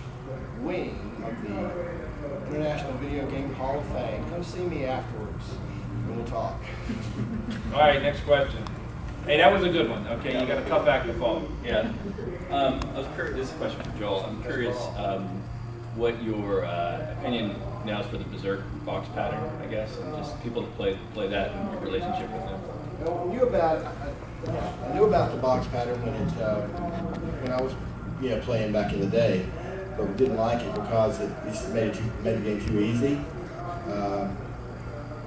wing of the International Video Game Hall of Fame, come see me afterwards and we'll talk. All right, next question. Hey, that was a good one. Okay, you got a tough act to follow. Yeah. I was curious, this is a question for Joel. I'm curious, what your opinion now is for the Berserk box pattern, I guess, and just people that play that and your relationship with them. I knew about the box pattern when I was playing back in the day, but didn't like it because it made the game too easy.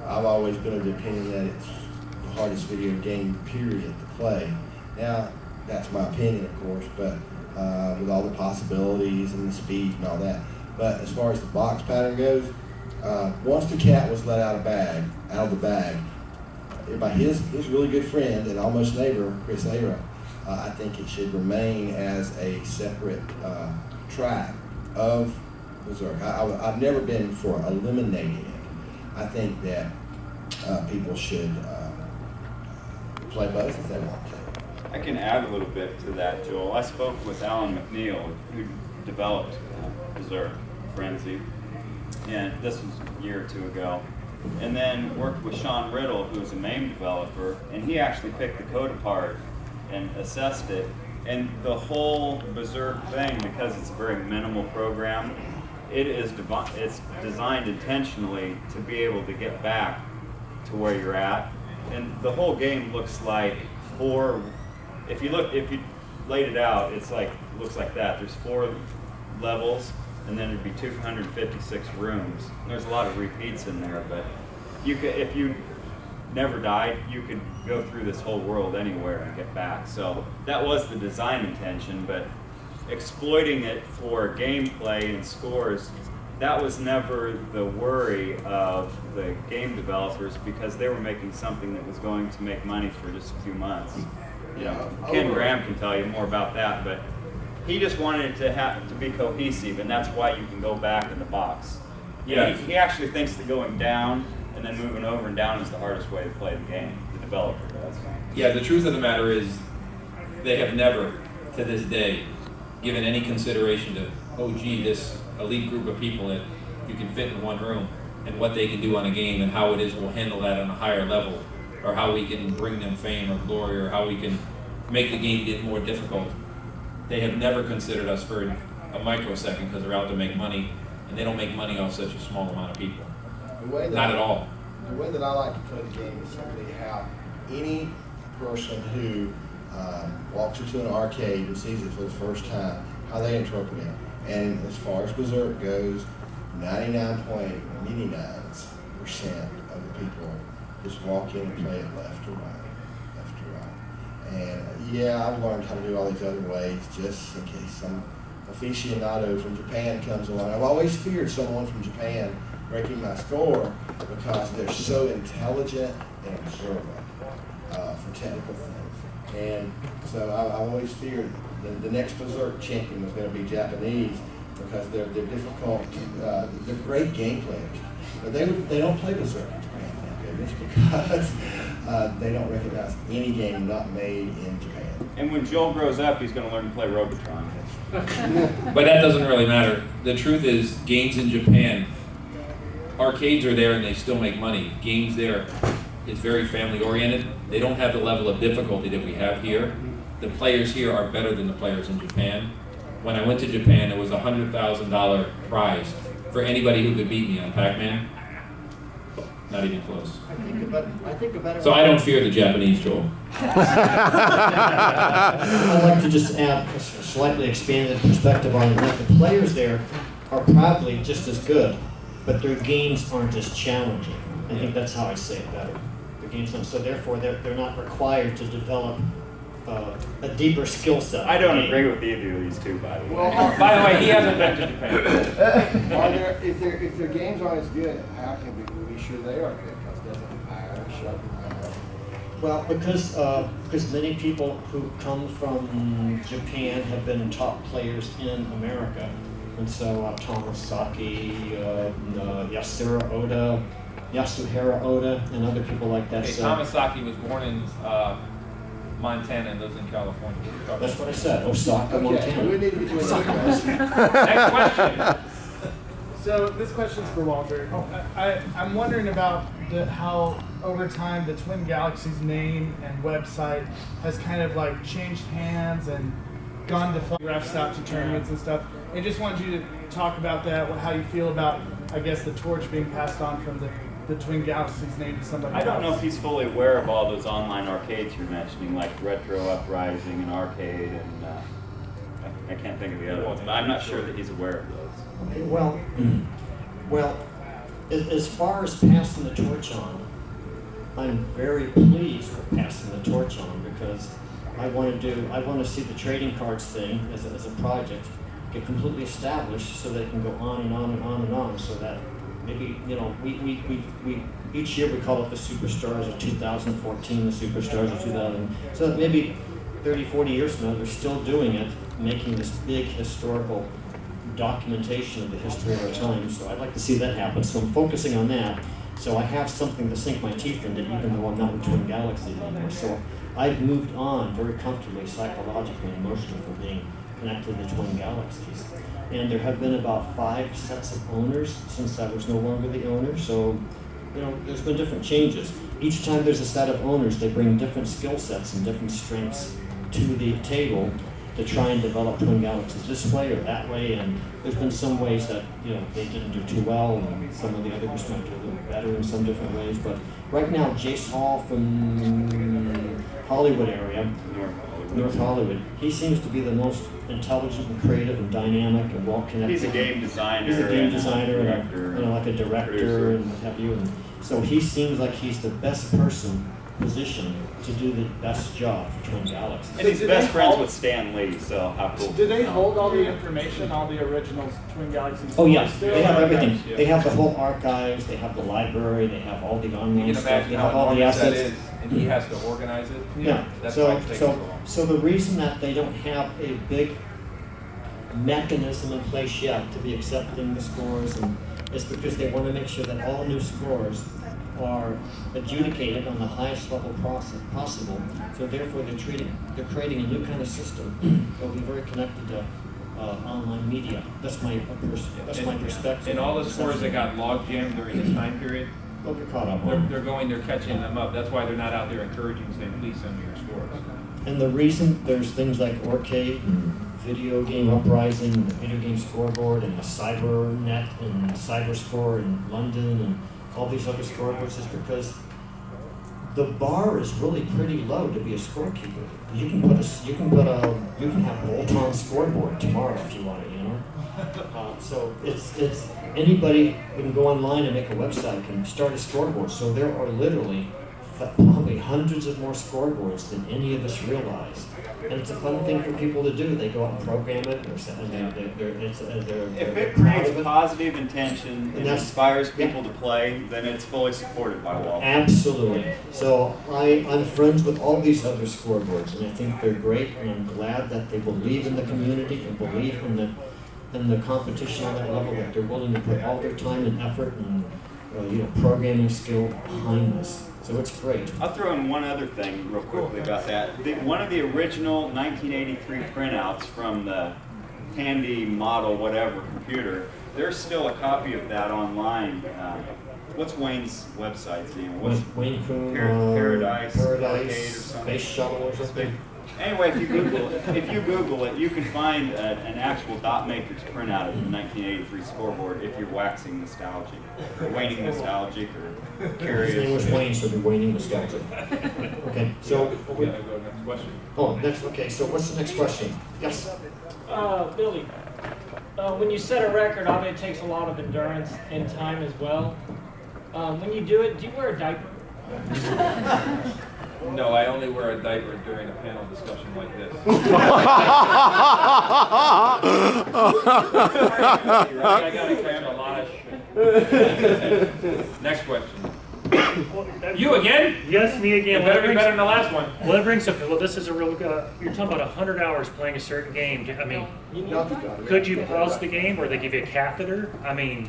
I've always been of the opinion that it's the hardest video game period to play. Now, that's my opinion, of course, but with all the possibilities and the speed and all that. But as far as the box pattern goes, once the cat was let out of the bag, by his really good friend and almost neighbor, Chris Ara, I think it should remain as a separate track of Berserk. I've never been for eliminating it. I think that people should play both if they want to. I can add a little bit to that, Joel. I spoke with Alan McNeil, who developed Berserk Frenzy, and this was a year or two ago. And then worked with Sean Riddle, who is a MAME developer, and he actually picked the code apart and assessed it. And the whole Berserk thing, because it's a very minimal program, it's designed intentionally to be able to get back to where you're at. And the whole game looks like if you laid it out, looks like that. There's 4 levels, and then there'd be 256 rooms. There's a lot of repeats in there, but if you never died, you could go through this whole world anywhere and get back. So that was the design intention, but exploiting it for gameplay and scores, that was never the worry of the game developers, because they were making something that was going to make money for just a few months. Ken Graham can tell you more about that, but he just wanted it to be cohesive, and that's why you can go back in the box. Yeah, he actually thinks that going down and then moving over and down is the hardest way to play the game. The developer does. Yeah, the truth of the matter is, they have never, to this day, given any consideration to, oh gee, this elite group of people that you can fit in one room, and what they can do on a game, and how it is we'll handle that on a higher level, or how we can bring them fame or glory, or how we can make the game get more difficult. They have never considered us for a microsecond, because they're out to make money, and they don't make money off such a small amount of people. Not at all. The way that I like to play the game is simply how any person who walks into an arcade and sees it for the first time, how they interpret it. And as far as Berserk goes, 99.99% of the people just walk in and play it left to right, left to right. And yeah, I've learned how to do all these other ways just in case some aficionado from Japan comes along. I've always feared someone from Japan breaking my score because they're so intelligent and observant for technical things. And so I always feared the next Berserk champion was going to be Japanese, because they're difficult. They're great game players, but they don't play Berserk in Japan, thank goodness, because they don't recognize any game not made in Japan. And when Joel grows up, he's going to learn to play Robotron. But that doesn't really matter. The truth is, games in Japan, arcades are there and they still make money. Games there, it's very family oriented. They don't have the level of difficulty that we have here. The players here are better than the players in Japan. When I went to Japan, it was a $100,000 prize for anybody who could beat me on Pac-Man. Not even close. So I don't fear the Japanese, Joel. I'd like to just add a slightly expanded perspective on that. The players there are probably just as good, but their games aren't as challenging. I think that's how I say it better. The games aren't, so therefore they're not required to develop a deeper skill set. I don't agree with either of these two, by the way. Well, by the way, he hasn't been to Japan. If their games aren't as good, how can we be sure they are good? Because it doesn't matter. Well, because many people who come from Japan have been top players in America, and so Thomas Saki, Yasuhara Oda, and other people like that. Hey, so, Thomas Saki was born in Montana and lives in California. That's what I said, Osaka, Montana. We need to get to another question. Next question. So this question's for Walter. I'm wondering about how over time the Twin Galaxies name and website has kind of like changed hands and gone to refs out to tournaments and stuff. I just wanted you to talk about that, how you feel about, I guess, the torch being passed on from the Twin Galaxies name to somebody else. I don't know if he's fully aware of all those online arcades you're mentioning, like Retro Uprising and Arcade, and I can't think of the other ones, but I'm not sure that he's aware of those. Okay, well, as far as passing the torch on, I'm very pleased with passing the torch on because I want to see the trading cards thing as a project get completely established so that it can go on and on and on and on, so that maybe, you know, we each year we call it the Superstars of 2014, the Superstars of 2000, so that maybe 30, 40 years from now they're still doing it, making this big historical documentation of the history of our time. So I'd like to see that happen. So I'm focusing on that. So I have something to sink my teeth into, even though I'm not with Twin Galaxies anymore. So I've moved on very comfortably, psychologically and emotionally, from being connected to Twin Galaxies. And there have been about 5 sets of owners since I was no longer the owner. So, you know, there's been different changes. Each time there's a set of owners, they bring different skill sets and different strengths to the table to try and develop Twin Galaxies this way or that way, and there's been some ways that, you know, they didn't do too well, and some of the other groups might do a little better in some different ways. But right now, Jace Hall from Hollywood area, North Hollywood, he seems to be the most intelligent and creative and dynamic and well-connected. He's a game designer. He's a game designer and director, you know, like a director producer. and what have you. And so he seems like he's the best person positioned to do the best job for Twin Galaxies. And he's best friends with Stan Lee, so how cool. Do they hold all the information, all the original Twin Galaxies? Oh yes, still? they have everything. They have the whole archives, they have the library, they have all the online You can stuff, they imagine have how all the enormous that assets. is, and he has to organize it. Yeah, That's why it takes so long. so the reason that they don't have a big mechanism in place yet to be accepting the scores is because they want to make sure that all new scores are adjudicated on the highest level possible. So therefore, they're creating a new kind of system that will be very connected to online media. That's my perspective. And all the scores that got log jammed during this time period, they'll get caught up. they're catching them up. That's why they're not out there encouraging, saying, please send me your scores. And the reason there's things like Arcade, Video Game Uprising, the Video Game Scoreboard, and the CyberNet, and CyberScore in London, and all these other scoreboards is because the bar is really pretty low to be a scorekeeper. You can have bolt-on scoreboard tomorrow if you want it, you know. So it's anybody who can go online and make a website can start a scoreboard. So there are literally probably hundreds of more scoreboards than any of us realize. And it's a fun thing for people to do. They go out and program it, and if it creates positive intention and inspires people to play, then it's fully supported by Walter. Absolutely. So I'm friends with all these other scoreboards, and I think they're great, and I'm glad that they believe in the community and believe in the competition on that level, that they're willing to put all their time and effort and programming skill behind this. So it's great. I'll throw in one other thing real quickly about that. One of the original 1983 printouts from the Tandy model whatever computer, there's still a copy of that online. What's Wayne's website's name? Wayne Kuhn, Paradise Arcade or something? Space Shuttle or something? Anyway, if you Google it, you can find an actual dot matrix printout of the 1983 scoreboard if you're waxing nostalgic, or waning nostalgic, or curious. His name was Wayne, so they're waning nostalgic. Okay, so We gotta go next question. Oh, next. Okay, so what's the next question? Yes. Billy, when you set a record, obviously it takes a lot of endurance and time as well. When you do it, do you wear a diaper? No, I only wear a diaper during a panel discussion like this. I gotta catch a lot of shit. Next question. You again? Yes, me again. It better be better than the last one. Well, it brings up. Well, this is a real. You're talking about 100 hours playing a certain game. I mean, could you pause the game, or they give you a catheter? I mean.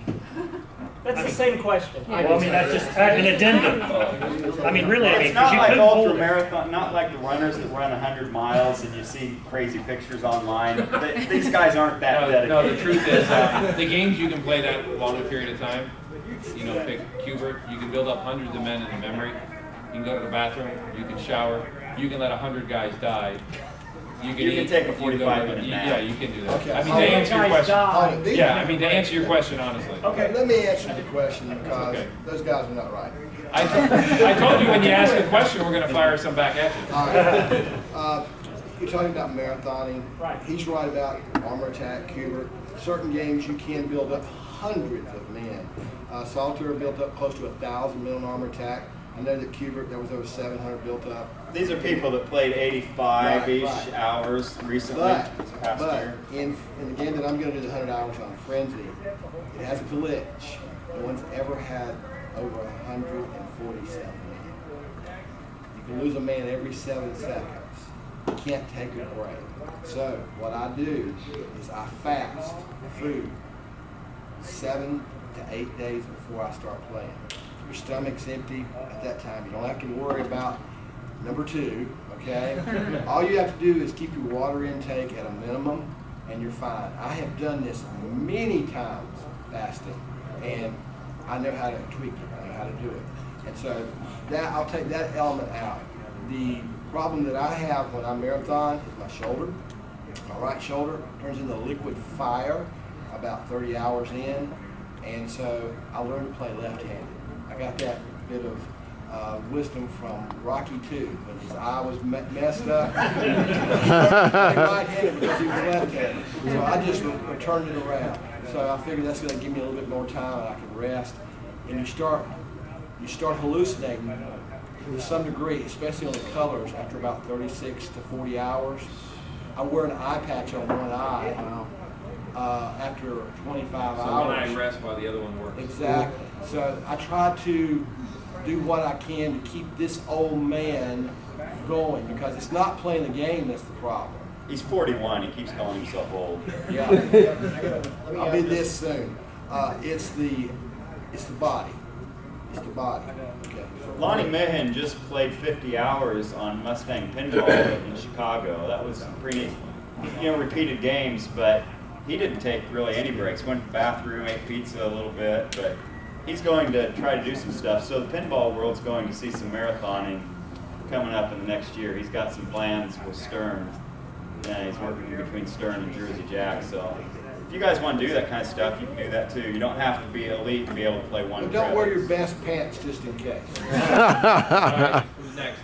That's the same question. Well, I mean, that's just an addendum. I mean, really, it's not like ultra marathon, not like the runners that run 100 miles and you see crazy pictures online. These guys aren't that dedicated. No, the truth is, the games you can play that longer period of time, pick Cubert, you can build up hundreds of men in memory. You can go to the bathroom, you can shower, you can let 100 guys die. You can take a 45-minute nap. Yeah, you can do that. Okay. I mean, to answer your question. die. Yeah, I mean, to answer your question honestly. Okay, let me answer the question because Okay. those guys are not right. I told you when you ask a question, we're going to fire some back at you. All right. You're talking about marathoning. Right. He's right about armor attack, Kubert. Certain games you can build up hundreds of men. Solitaire built up close to 1,000 men on armor attack. I know that Kubert, there was over 700 built up. These are people that played 85-ish Right. hours recently. this past year. In the game that I'm going to do the 100 hours on, Frenzy, it has a glitch. No one's ever had over 147 men. You can lose a man every 7 seconds. You can't take a break. So what I do is I fast food 7 to 8 days before I start playing. Your stomach's empty at that time. You don't have to worry about number 2, okay? All you have to do is keep your water intake at a minimum and you're fine. I have done this many times fasting and I know how to tweak it, I know how to do it. And so that I'll take that element out. The problem that I have when I marathon is my shoulder. My right shoulder turns into liquid fire about 30 hours in, and so I learned to play left-handed. I got that bit of wisdom from Rocky II, when his eye was messed up. He played right-handed because he was left-handed. So I just turned it around. So I figured that's going to give me a little bit more time and I can rest. And you start hallucinating to some degree, especially on the colors, after about 36 to 40 hours. I wear an eye patch on one eye after 25 hours. So one eye rests while the other one works. Exactly. So I try to do what I can to keep this old man going because it's not playing the game that's the problem. He's 41. He keeps calling himself old. Yeah. I'll be this soon. It's the body. It's the body. Okay. Lonnie Meehan just played 50 hours on Mustang Pinball in Chicago. That was pretty, repeated games, but he didn't take really any breaks. Went to the bathroom, ate pizza a little bit, but he's going to try to do some stuff. So the pinball world's going to see some marathoning coming up in the next year. He's got some plans with Stern. He's working between Stern and Jersey Jack. So if you guys want to do that kind of stuff, you can do that too. You don't have to be elite to be able to play one. But don't wear your best pants just in case. All right, who's next?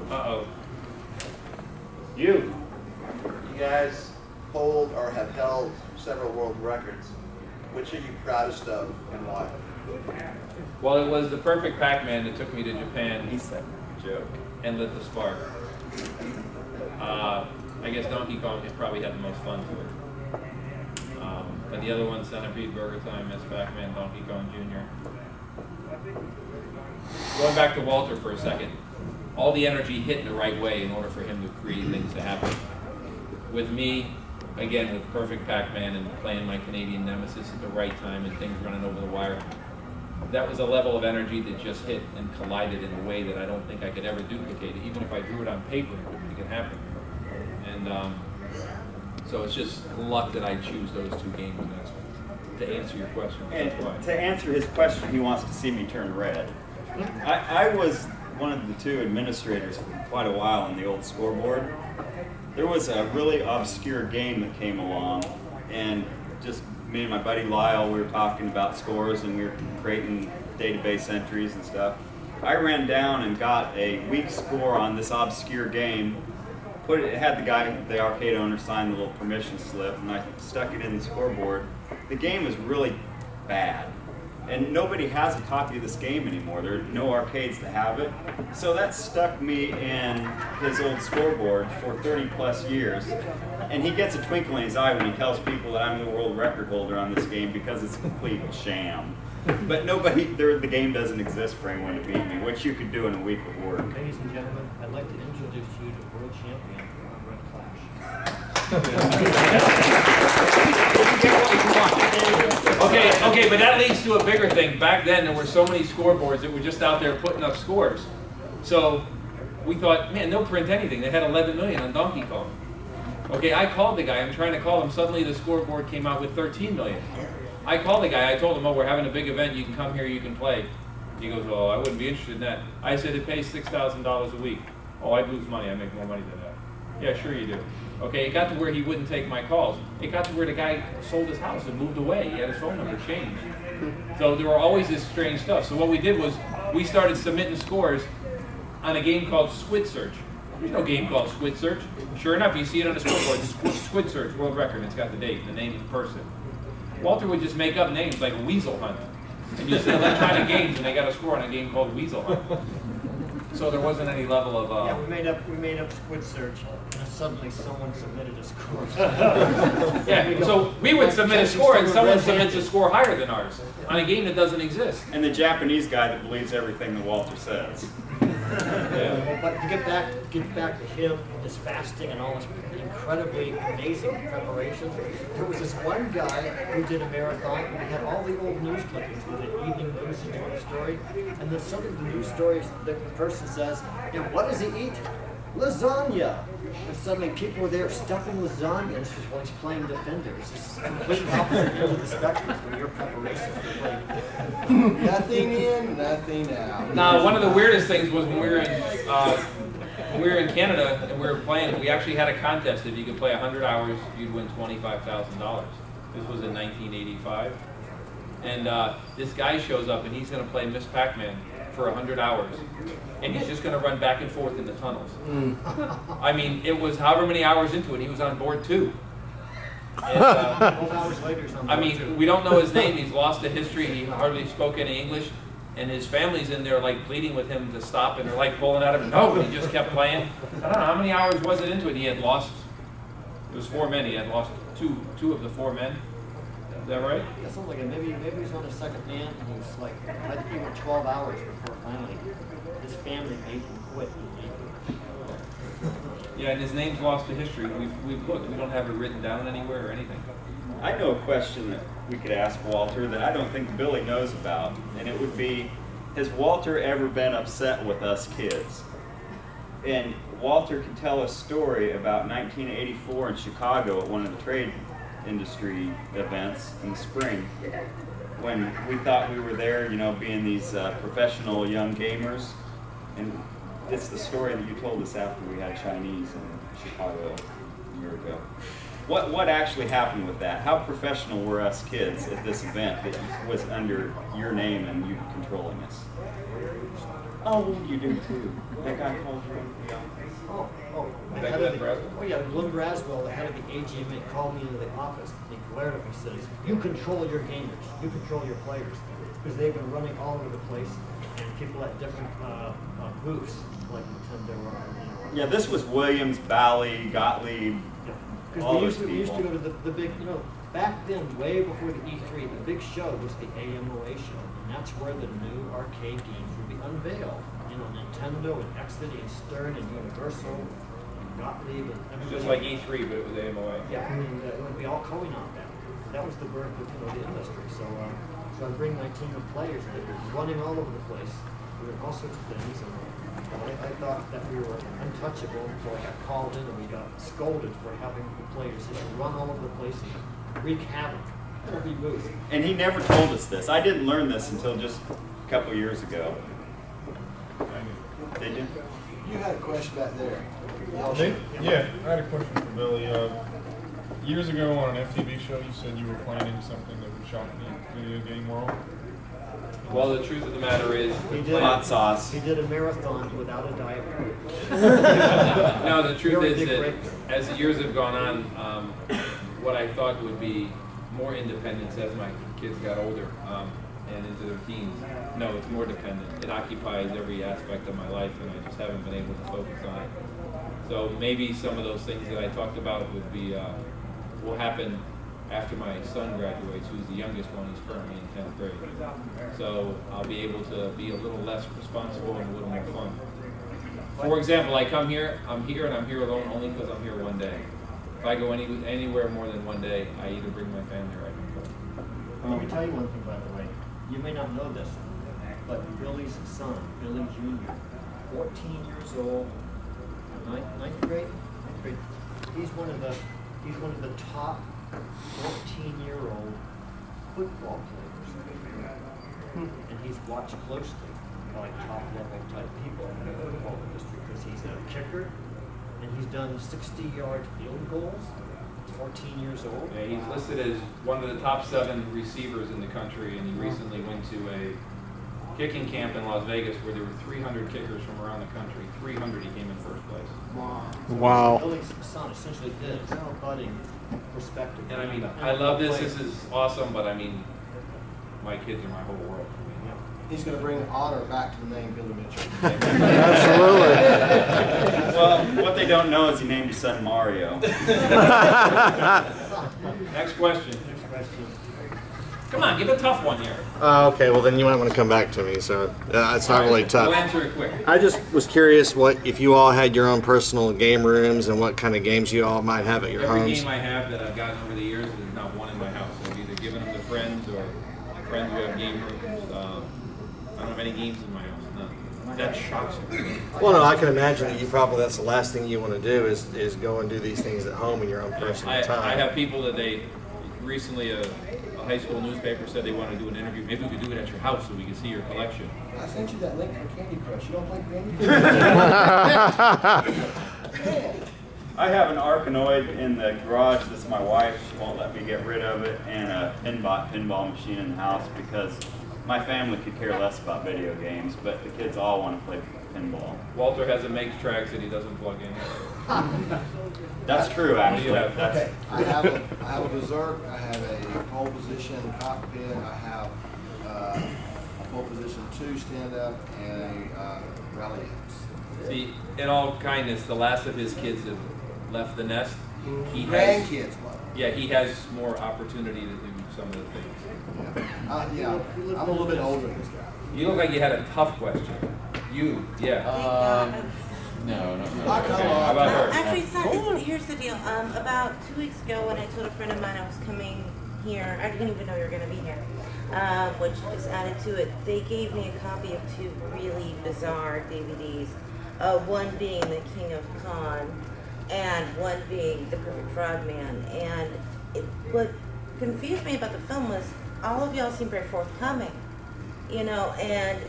Uh-oh. You guys hold or have held several world records. Which are you proudest of and why? Well, it was the perfect Pac-Man that took me to Japan. He said, joke. And lit the spark. I guess Donkey Kong probably had the most fun to it. But the other one, Centipede, Burger Time, Miss Pac-Man, Donkey Kong Jr. Going back to Walter for a second, all the energy hit in the right way in order for him to create things to happen. With me, again, with Perfect Pac-Man and playing my Canadian nemesis at the right time and things running over the wire, that was a level of energy that just hit and collided in a way that I don't think I could ever duplicate it. Even if I drew it on paper, it wouldn't make it happen. And so it's just luck that I choose those 2 games. And that's to answer your question. And that's why. to answer his question, he wants to see me turn red. I was one of the 2 administrators for quite a while on the old scoreboard. There was a really obscure game that came along, and just me and my buddy Lyle, we were talking about scores and we were creating database entries and stuff. I ran down and got a weak score on this obscure game. It had the guy, the arcade owner, sign the little permission slip, and I stuck it in the scoreboard. The game was really bad, and nobody has a copy of this game anymore. There are no arcades that have it. So that stuck me in his old scoreboard for 30 plus years. And he gets a twinkle in his eye when he tells people that I'm the world record holder on this game because it's a complete sham. But the game doesn't exist for anyone to beat me, which you could do in a week of work. Ladies and gentlemen, I'd like to introduce you to world champion Red Clash. Okay, but that leads to a bigger thing. Back then, there were so many scoreboards that were just out there putting up scores. So we thought, man, they'll print anything. They had 11 million on Donkey Kong. Okay, I called the guy. I'm trying to call him. Suddenly, the scoreboard came out with 13 million. I called the guy. I told him, oh, we're having a big event. You can come here. You can play. He goes, well, I wouldn't be interested in that. I said, it pays $6,000 a week. Oh, I'd lose money. I make more money than that. Yeah, sure you do. Okay, it got to where he wouldn't take my calls. It got to where the guy sold his house and moved away. He had his phone number changed. So there were always this strange stuff. So what we did was we started submitting scores on a game called Squid Search. There's no game called Squid Search. Sure enough, you see it on the scoreboard, Squid Search, world record. It's got the date, the name of the person. Walter would just make up names like Weasel Hunt. And you see electronic games, and they got a score on a game called Weasel Hunt. So there wasn't any level of. Yeah, we made up Squid Search, and suddenly someone submitted a score. Yeah, so we would submit a score, and someone submits a score higher than ours on a game that doesn't exist. And the Japanese guy that believes everything that Walter says. Yeah. But to get back to him and his fasting and all this incredibly amazing preparation, there was this one guy who did a marathon, and he had all the old news clippings with the evening news and doing a story, and then some of the news stories, the person says, and what does he eat? Lasagna. And suddenly people were there stuffing lasagna, and it's just while he's playing Defenders. It's completely opposite end of the spectrum from your preparation for playing. Nothing in, nothing out. Now, one of the weirdest things was when we were in Canada and we were playing, we actually had a contest. If you could play 100 hours, you'd win $25,000. This was in 1985. And this guy shows up and he's going to play Miss Pac-Man for 100 hours. And he's just going to run back and forth in the tunnels. I mean, it was however many hours into it, he was on board 2. And, 12 hours later, he's on board I mean, 2. we don't know his name. He's lost to history. He hardly spoke any English. And his family's in there like pleading with him to stop, and they're like pulling at him. No, and he just kept playing. I don't know how many hours was it into it. He had lost. It was 4 men. He had lost two of the 4 men. Is that right? That sounds like it. Maybe he was on his second man, and he was like, I think he went 12 hours before finally his family made him quit. Yeah, and his name's lost to history. We've looked. We don't have it written down anywhere or anything. I know a question that we could ask Walter that I don't think Billy knows about, and it would be, has Walter ever been upset with us kids? And Walter could tell a story about 1984 in Chicago at one of the trade industry events in the spring, when we thought we were there, you know, being these professional young gamers. And it's the story that you told us after we had Chinese in Chicago a year ago. What actually happened with that? How professional were us kids at this event that was under your name and you controlling us? Oh, you do too. That guy called you. Yeah, Lynn Braswell, the head of the AGMA, called me into the office. He glared at me and says, you control your gamers, you control your players. Because they've been running all over the place, and people at different booths, like Nintendo or Yeah, this was Williams, Bally, Gottlieb. Because we used to go to the big, you know, back then, way before the E3, the big show was the AMOA show. And that's where the new arcade games would be unveiled. You know, Nintendo and Exidy and Stern and Universal and Gottlieb and everybody. Just like E3, but it was AMOA. Yeah, I mean, it would be all going on that. That was the birth of, you know, the industry. So I bring my team of players that were running all over the place, doing all sorts of things. And I thought that we were untouchable until I got called in and we got scolded for having the players just run all over the place and wreak havoc every booth. And he never told us this. I didn't learn this until just a couple of years ago. Did you? You had a question back there. Yeah, I had a question for Billy. Years ago on an MTV show, you said you were planning something that would shock the video game world. Well, the truth of the matter is, hot sauce. He did a marathon without a diet coke. No, the truth is that as the years have gone on, what I thought would be more independence as my kids got older and into their teens. No, it's more dependent. It occupies every aspect of my life, and I just haven't been able to focus on it. So maybe some of those things that I talked about would be will happen after my son graduates, who's the youngest one. He's currently in 10th grade. So I'll be able to be a little less responsible and a little more fun. For example, I come here, I'm here alone only because I'm here one day. If I go anywhere more than one day, I either bring my family or I don't go. Let me tell you one thing, by the way. You may not know this, but Billy's son, Billy Jr., 14 years old, ninth grade, he's one of the top 14-year-old football players. And he's watched closely by top-level type people in the football industry because he's a kicker, and he's done 60-yard field goals. 14 years old. Yeah, he's listed as one of the top 7 receivers in the country, and he recently went to a kicking camp in Las Vegas where there were 300 kickers from around the country. 300, he came in first place. Wow. Wow. Building son essentially did. It's now a budding perspective. And I mean, I love this. This is awesome, but I mean, my kids are my whole world. He's going to bring honor back to the name Billy Mitchell. Absolutely. Well, what they don't know is he named his son Mario. Next question. Come on, give a tough one here. Okay, well then you might want to come back to me. So it's not really tough. We'll answer it quick. I just was curious what if you all had your own personal game rooms and what kind of games you all might have at your Every homes. game I have that I've gotten over the years, there's not one in my house. I've either given them to friends or friends who have game rooms. I don't have any games in my house. None. That shocks me. Well, no, I can imagine that that's the last thing you want to do is go and do these things at home in your own personal time. I have people that recently a high school newspaper said they want to do an interview. Maybe we could do it at your house so we can see your collection. I sent you that link for Candy Crush. You don't play Candy Crush? I have an Arkanoid in the garage. This is my wife. She won't let me get rid of it, and a pinball machine in the house because my family could care less about video games, but the kids all want to play pinball. Walter has a make tracks that he doesn't plug in. That's true, actually. Okay. I have a berserk. I have a pole position cockpit. I have a pole position 2 stand up and a rally X. See, in all kindness, the last of his kids have left the nest. He Grandkids, yeah, he has more opportunity to do some of the things. Yeah, I'm a little bit older than this guy. You look like you had a tough question. Yeah. No. How about her? Actually, here's the deal. About 2 weeks ago, when I told a friend of mine I was coming here, I didn't even know you were going to be here, which just added to it. They gave me a copy of 2 really bizarre DVDs. One being The King of Con, and one being The Perfect Frogman. And what confused me about the film was all of y'all seem very forthcoming, and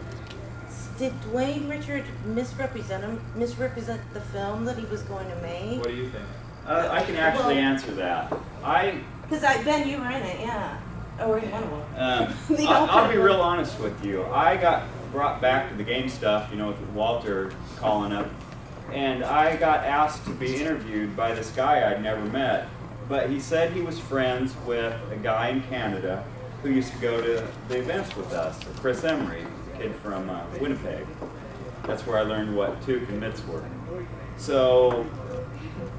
did Dwayne Richard misrepresent the film that he was going to make? What do you think? I can actually answer that. Because Ben, you were in it, yeah. Oh, were you one of them? I'll be real honest with you. I got brought back to the game stuff, with Walter calling up, and I got asked to be interviewed by this guy I'd never met, but he said he was friends with a guy in Canada who used to go to the events with us, Chris Emery, a kid from Winnipeg. That's where I learned what Took and Mitts were. So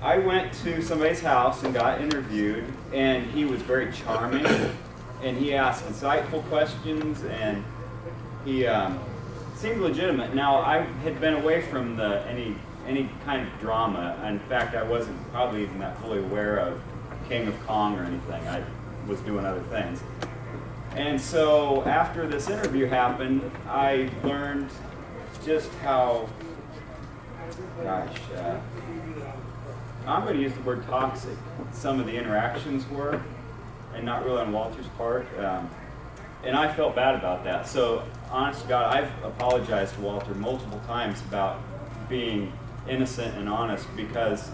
I went to somebody's house and got interviewed, and he was very charming, and he asked insightful questions, and he seemed legitimate. Now, I had been away from any kind of drama. In fact, I wasn't probably even that fully aware of King of Kong or anything. I was doing other things. And so after this interview happened, I learned just how, I'm going to use the word toxic, some of the interactions were, and not really on Walter's part. And I felt bad about that. So, honest to God, I've apologized to Walter multiple times about being innocent and honest, because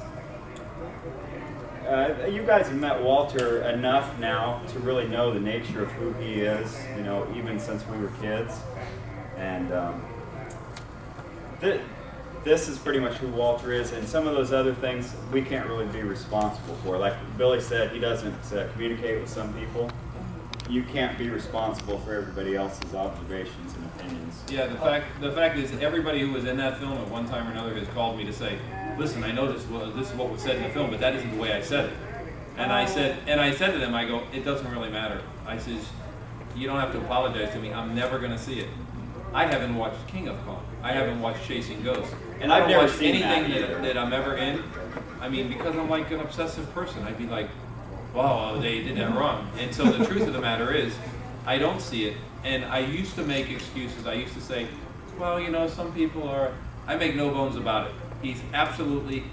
you guys have met Walter enough now to really know the nature of who he is, even since we were kids. And this is pretty much who Walter is, and some of those other things we can't really be responsible for. Like Billy said, he doesn't communicate with some people. You can't be responsible for everybody else's observations and opinions. Yeah, the fact is, everybody who was in that film at one time or another has called me to say, listen, I know this is what was said in the film, but that isn't the way I said it. And I said to them, I go, it doesn't really matter. I says, you don't have to apologize to me. I'm never going to see it. I haven't watched King of Kong. I haven't watched Chasing Ghosts. And I've I've never watched seen anything that that I'm ever in. I mean, because I'm like an obsessive person, I'd be like, wow, they did that wrong. And so the truth of the matter is, I don't see it. And I used to make excuses. I used to say, well, some people are, I make no bones about it. He's absolutely,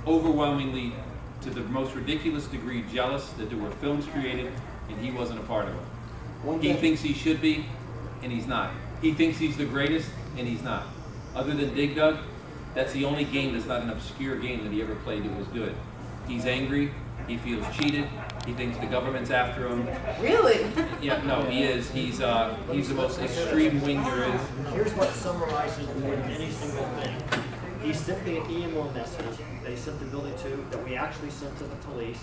overwhelmingly, to the most ridiculous degree, jealous that there were films created and he wasn't a part of them. He thinks he should be, and he's not. He thinks he's the greatest, and he's not. Other than Dig Dug, That's the only game that's not an obscure game that he ever played that was good. He's angry. He feels cheated. He thinks the government's after him. Really? Yeah, no, he is. He's the most extreme wing there is. Here's what summarizes more than any single thing. He sent me an email message that he sent to Billy too, that we actually sent to the police.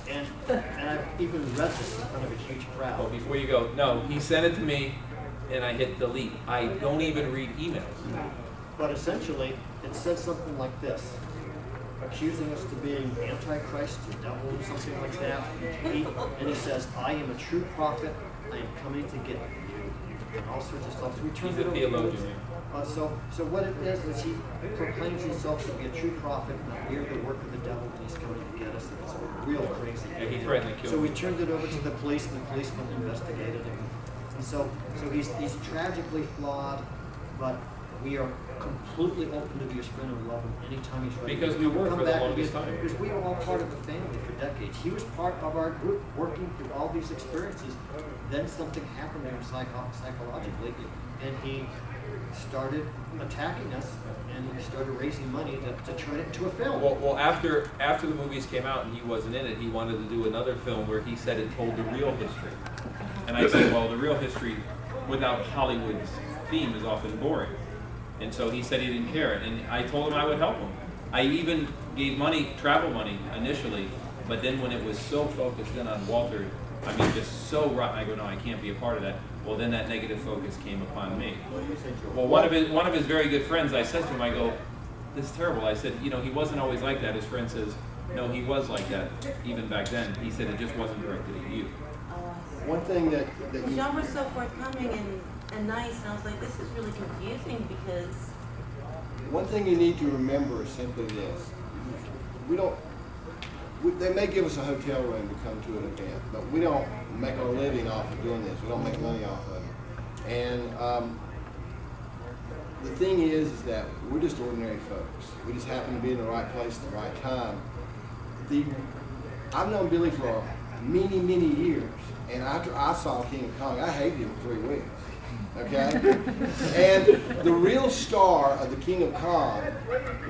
And I've even read this in front of a huge crowd. Well, before you go, no, he sent it to me, and I hit delete. I don't even read emails. But essentially, it says something like this, accusing us of being Antichrist, the devil, or something like that. And he says, I am a true prophet. I am coming to get you. And all sorts of stuff. So we turned He's a theologian. So what it is he proclaims himself to be a true prophet, and we're the work of the devil, and he's coming to get us. And it's real crazy. Yeah, he threatened to kill So we me. turned it over to the police, and the policeman investigated him. And so he's tragically flawed, but we are completely open to be his friend and love him anytime he's ready. Because we were Come for the back longest again, time. because we were all part of the family for decades. He was part of our group, working through all these experiences. Then something happened to him psychologically, and he started attacking us, and he started raising money to turn it into a film. Well, after the movies came out and he wasn't in it, he wanted to do another film where he said it told the real history. And I said, well, the real history without Hollywood's theme is often boring. And so he said he didn't care, and I told him I would help him. I even gave money, travel money, initially, but then when it was so focused in on Walter, I mean, just so rotten, I go, no, I can't be a part of that. Well, then that negative focus came upon me. Well, one of his very good friends, I said to him, I go, this is terrible. I said, you know, he wasn't always like that. His friend says, no, he was like that, even back then. He said it just wasn't directed at you. One thing that Because y'all were so forthcoming and nice, and I was like, this is really confusing because... One thing you need to remember is simply this. They may give us a hotel room to come to an event, but we don't make our living off of doing this. We don't make money off of it. And the thing is that we're just ordinary folks. We just happen to be in the right place at the right time. I've known Billy for many, many years, and after I saw King of Kong, I hated him for 3 weeks. Okay? And the real star of the King of Kong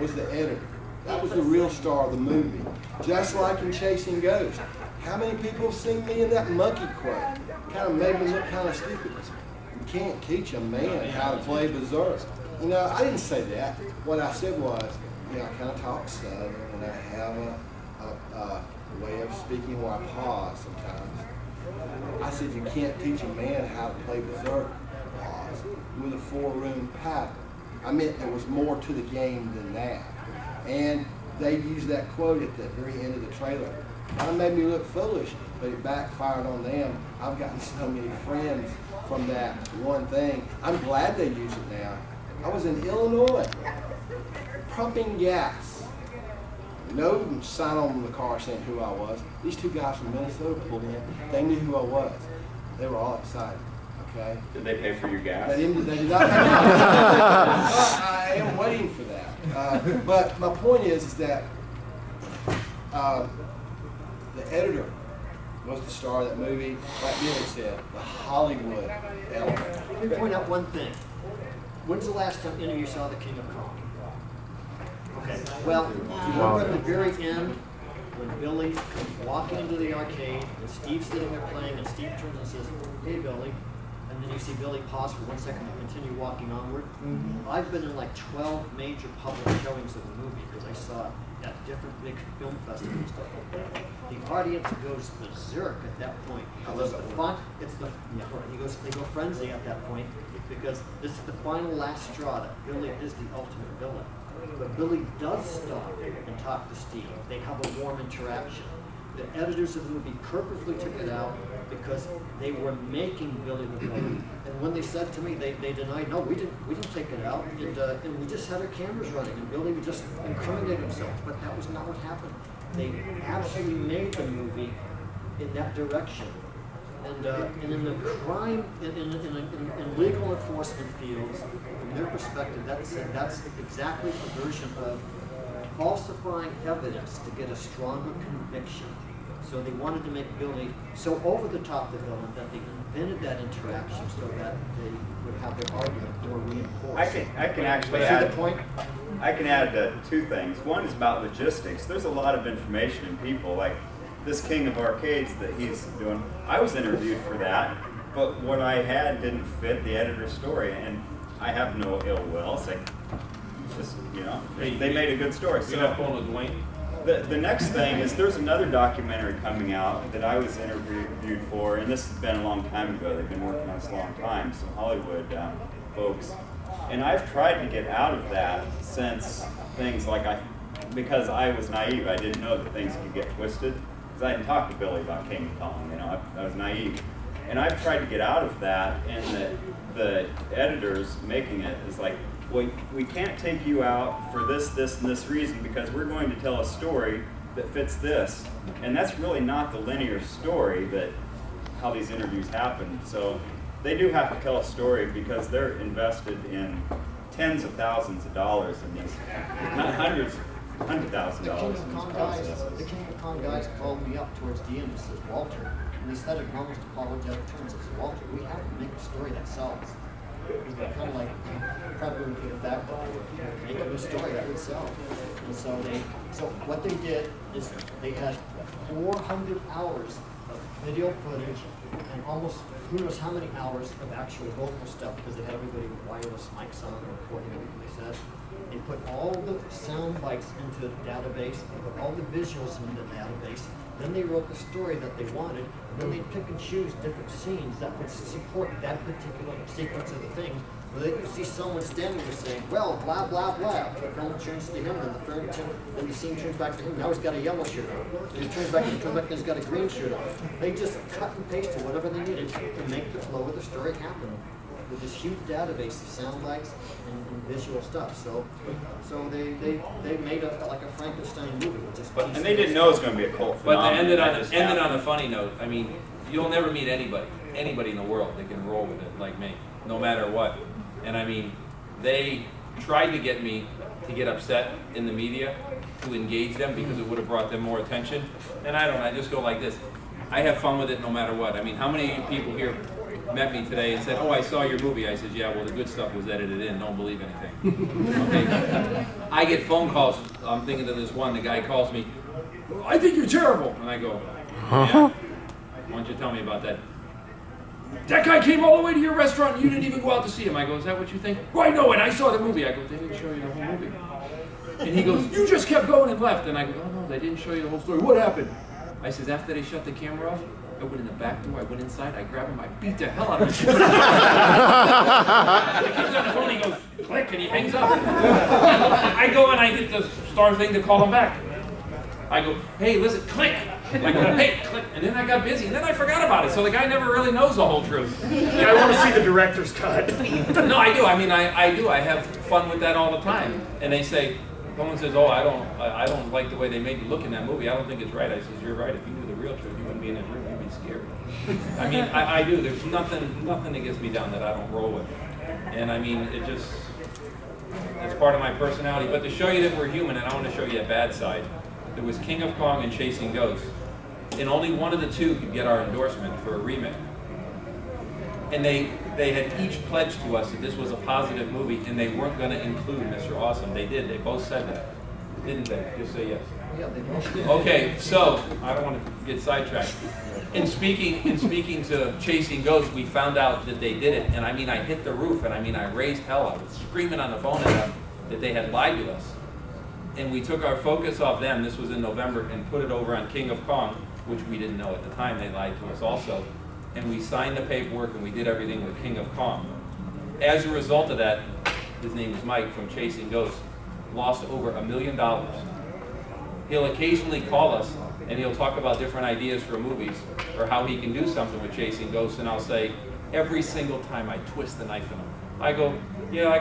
was the editor. That was the real star of the movie. Just like in Chasing Ghosts. How many people have seen me in that monkey quote? Kind of made me look kind of stupid. You can't teach a man how to play berserk. You know, I didn't say that. What I said was, you know, I kind of talk southern, and I have a way of speaking where I pause sometimes. I said, you can't teach a man how to play berserk. Pause. With a 4-room pattern. I meant there was more to the game than that. And they used that quote at the very end of the trailer. Kind of made me look foolish, but it backfired on them. I've gotten so many friends from that one thing. I'm glad they use it now. I was in Illinois, pumping gas. No sign on the car saying who I was. These 2 guys from Minnesota pulled in. They knew who I was. They were all excited. Okay. Did they pay for your gas? They did not pay for I am waiting for that. But my point is that the editor was the star of that movie. Like Billy said, the Hollywood element. Let me point out one thing. When's the last time any of you saw The King of Kong? Okay. Well, do you remember at the very end when Billy comes walking into the arcade and Steve's sitting there playing, and Steve turns and says, "Hey, Billy." And then you see Billy pause for 1 second and continue walking onward. I've been in like 12 major public showings of the movie because I saw it at different big film festivals and stuff like that. The audience goes berserk at that point. They go frenzy at that point because this is the final last straw that Billy is the ultimate villain. But Billy does stop and talk to Steve. They have a warm interaction. The editors of the movie purposely took it out because they were making Billy the villain. And when they said to me, they denied, no, we didn't take it out, and we just had our cameras running, and Billy would just incriminate himself. But that was not what happened. They absolutely made the movie in that direction. And in the crime, in legal enforcement fields, from their perspective, that's exactly a version of falsifying evidence to get a stronger conviction. So they wanted to make Billy so over the top the villain that they invented that interaction so that they would have their argument more reinforced. I can actually See add the point? I can add two things. One is about logistics. There's a lot of information in people, like this King of Arcades that he's doing. I was interviewed for that, but what I had didn't fit the editor's story, and I have no ill will. It's like, just, you know, they made a good story. You have fun with Dwayne? The next thing is there's another documentary coming out that I was interviewed for, and this has been a long time ago. They've been working on this a long time, some Hollywood folks. And I've tried to get out of that since things like because I was naive, I didn't know that things could get twisted. Because I hadn't talked to Billy about King Kong, you know, I was naive. And I've tried to get out of that, and the editors making it is like, well, we can't take you out for this, and this reason because we're going to tell a story that fits this. And that's really not the linear story that how these interviews happen. So they do have to tell a story because they're invested in tens of thousands of dollars in these, not hundreds, $100,000 in these processes. The King of Kong guys called me up towards the end and says, Walter, and they said it in almost apologetic terms. They said, Walter, we have to make a story that sells. Because they're kind of like prepping for the fact that they were making a story that would sell. And so what they did is they had 400 hours of video footage and almost who knows how many hours of actual vocal stuff because they had everybody with wireless mics on and recording everything they said. They put all the sound bites into the database, they put all the visuals into the database, then they wrote the story that they wanted, and then they'd pick and choose different scenes that would support that particular sequence of the thing. Where they could see someone standing there saying, well, blah, blah, blah. The film turns to him, and then the scene turns back to him. Now he's got a yellow shirt on. Then he turns back, and he's got a green shirt on. They just cut and pasted whatever they needed to make the flow of the story happen with this huge database of sound bites and visual stuff. So they made like a Frankenstein movie. And they didn't know it was going to be a cult phenomenon. But ended on a funny note. I mean, you'll never meet anybody in the world that can roll with it like me, no matter what. And I mean, they tried to get me to get upset in the media to engage them because it would have brought them more attention. And I just go like this. I have fun with it no matter what. I mean, how many people here met me today and said, oh, I saw your movie. I said, yeah, well, the good stuff was edited in. Don't believe anything. Okay? I get phone calls. I'm thinking of this one. The guy calls me, I think you're terrible. And I go, yeah? Why don't you tell me about that? That guy came all the way to your restaurant and you didn't even go out to see him. I go, is that what you think? Well, I know it. I saw the movie. I go, they didn't show you the whole movie. And he goes, you just kept going and left. And I go, oh, no, they didn't show you the whole story. What happened? I says, after they shut the camera off, I went in the back door, I went inside, I grabbed him, I beat the hell out of him. The kid's on the phone, he goes, click, and he hangs up. I go and I hit the star thing to call him back. I go, hey, listen, click. I go, hey, click. And then I got busy, and then I forgot about it. So the guy never really knows the whole truth. Yeah, I want to see the director's cut. No, I do. I mean, I do. I have fun with that all the time. And they say, someone says, oh, I don't like the way they made you look in that movie. I don't think it's right. I says, you're right. If you knew the real truth, you wouldn't be in this room. You'd be scared. I mean, I do. There's nothing that gets me down that I don't roll with. And I mean, it's part of my personality. But to show you that we're human, and I want to show you a bad side, there was King of Kong and Chasing Ghosts. And only one of the two could get our endorsement for a remake. And they had each pledged to us that this was a positive movie and they weren't going to include Mr. Awesome. They did. They both said that. Didn't they? Just say yes. Yeah, they both did. Okay, so I don't want to get sidetracked. In speaking to Chasing Ghosts, we found out that they did it. And I mean, I hit the roof and I mean, I raised hell. I was screaming on the phone at them that they had lied to us. And we took our focus off them, this was in November, and put it over on King of Kong, which we didn't know at the time. They lied to us also. And we signed the paperwork and we did everything with King of Kong. As a result of that, his name is Mike from Chasing Ghosts, lost over $1 million. He'll occasionally call us and he'll talk about different ideas for movies or how he can do something with Chasing Ghosts, and I'll say, every single time I twist the knife in him. I go, yeah, I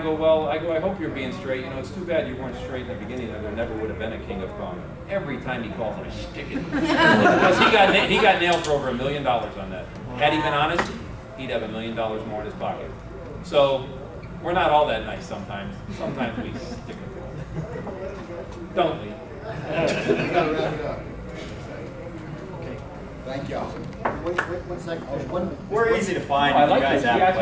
hope you're being straight. You know, it's too bad you weren't straight in the beginning, or there never would have been a King of Kong. Every time he calls, I stick it. Because he got nailed for over $1 million on that. Had he been honest, he'd have $1 million more in his pocket. So we're not all that nice sometimes. Sometimes we stick it. Don't we? You gotta wrap it up. Okay. Thank y'all. Wait, one second. There's one. We're easy to find I if you like guys this. have You guys questions.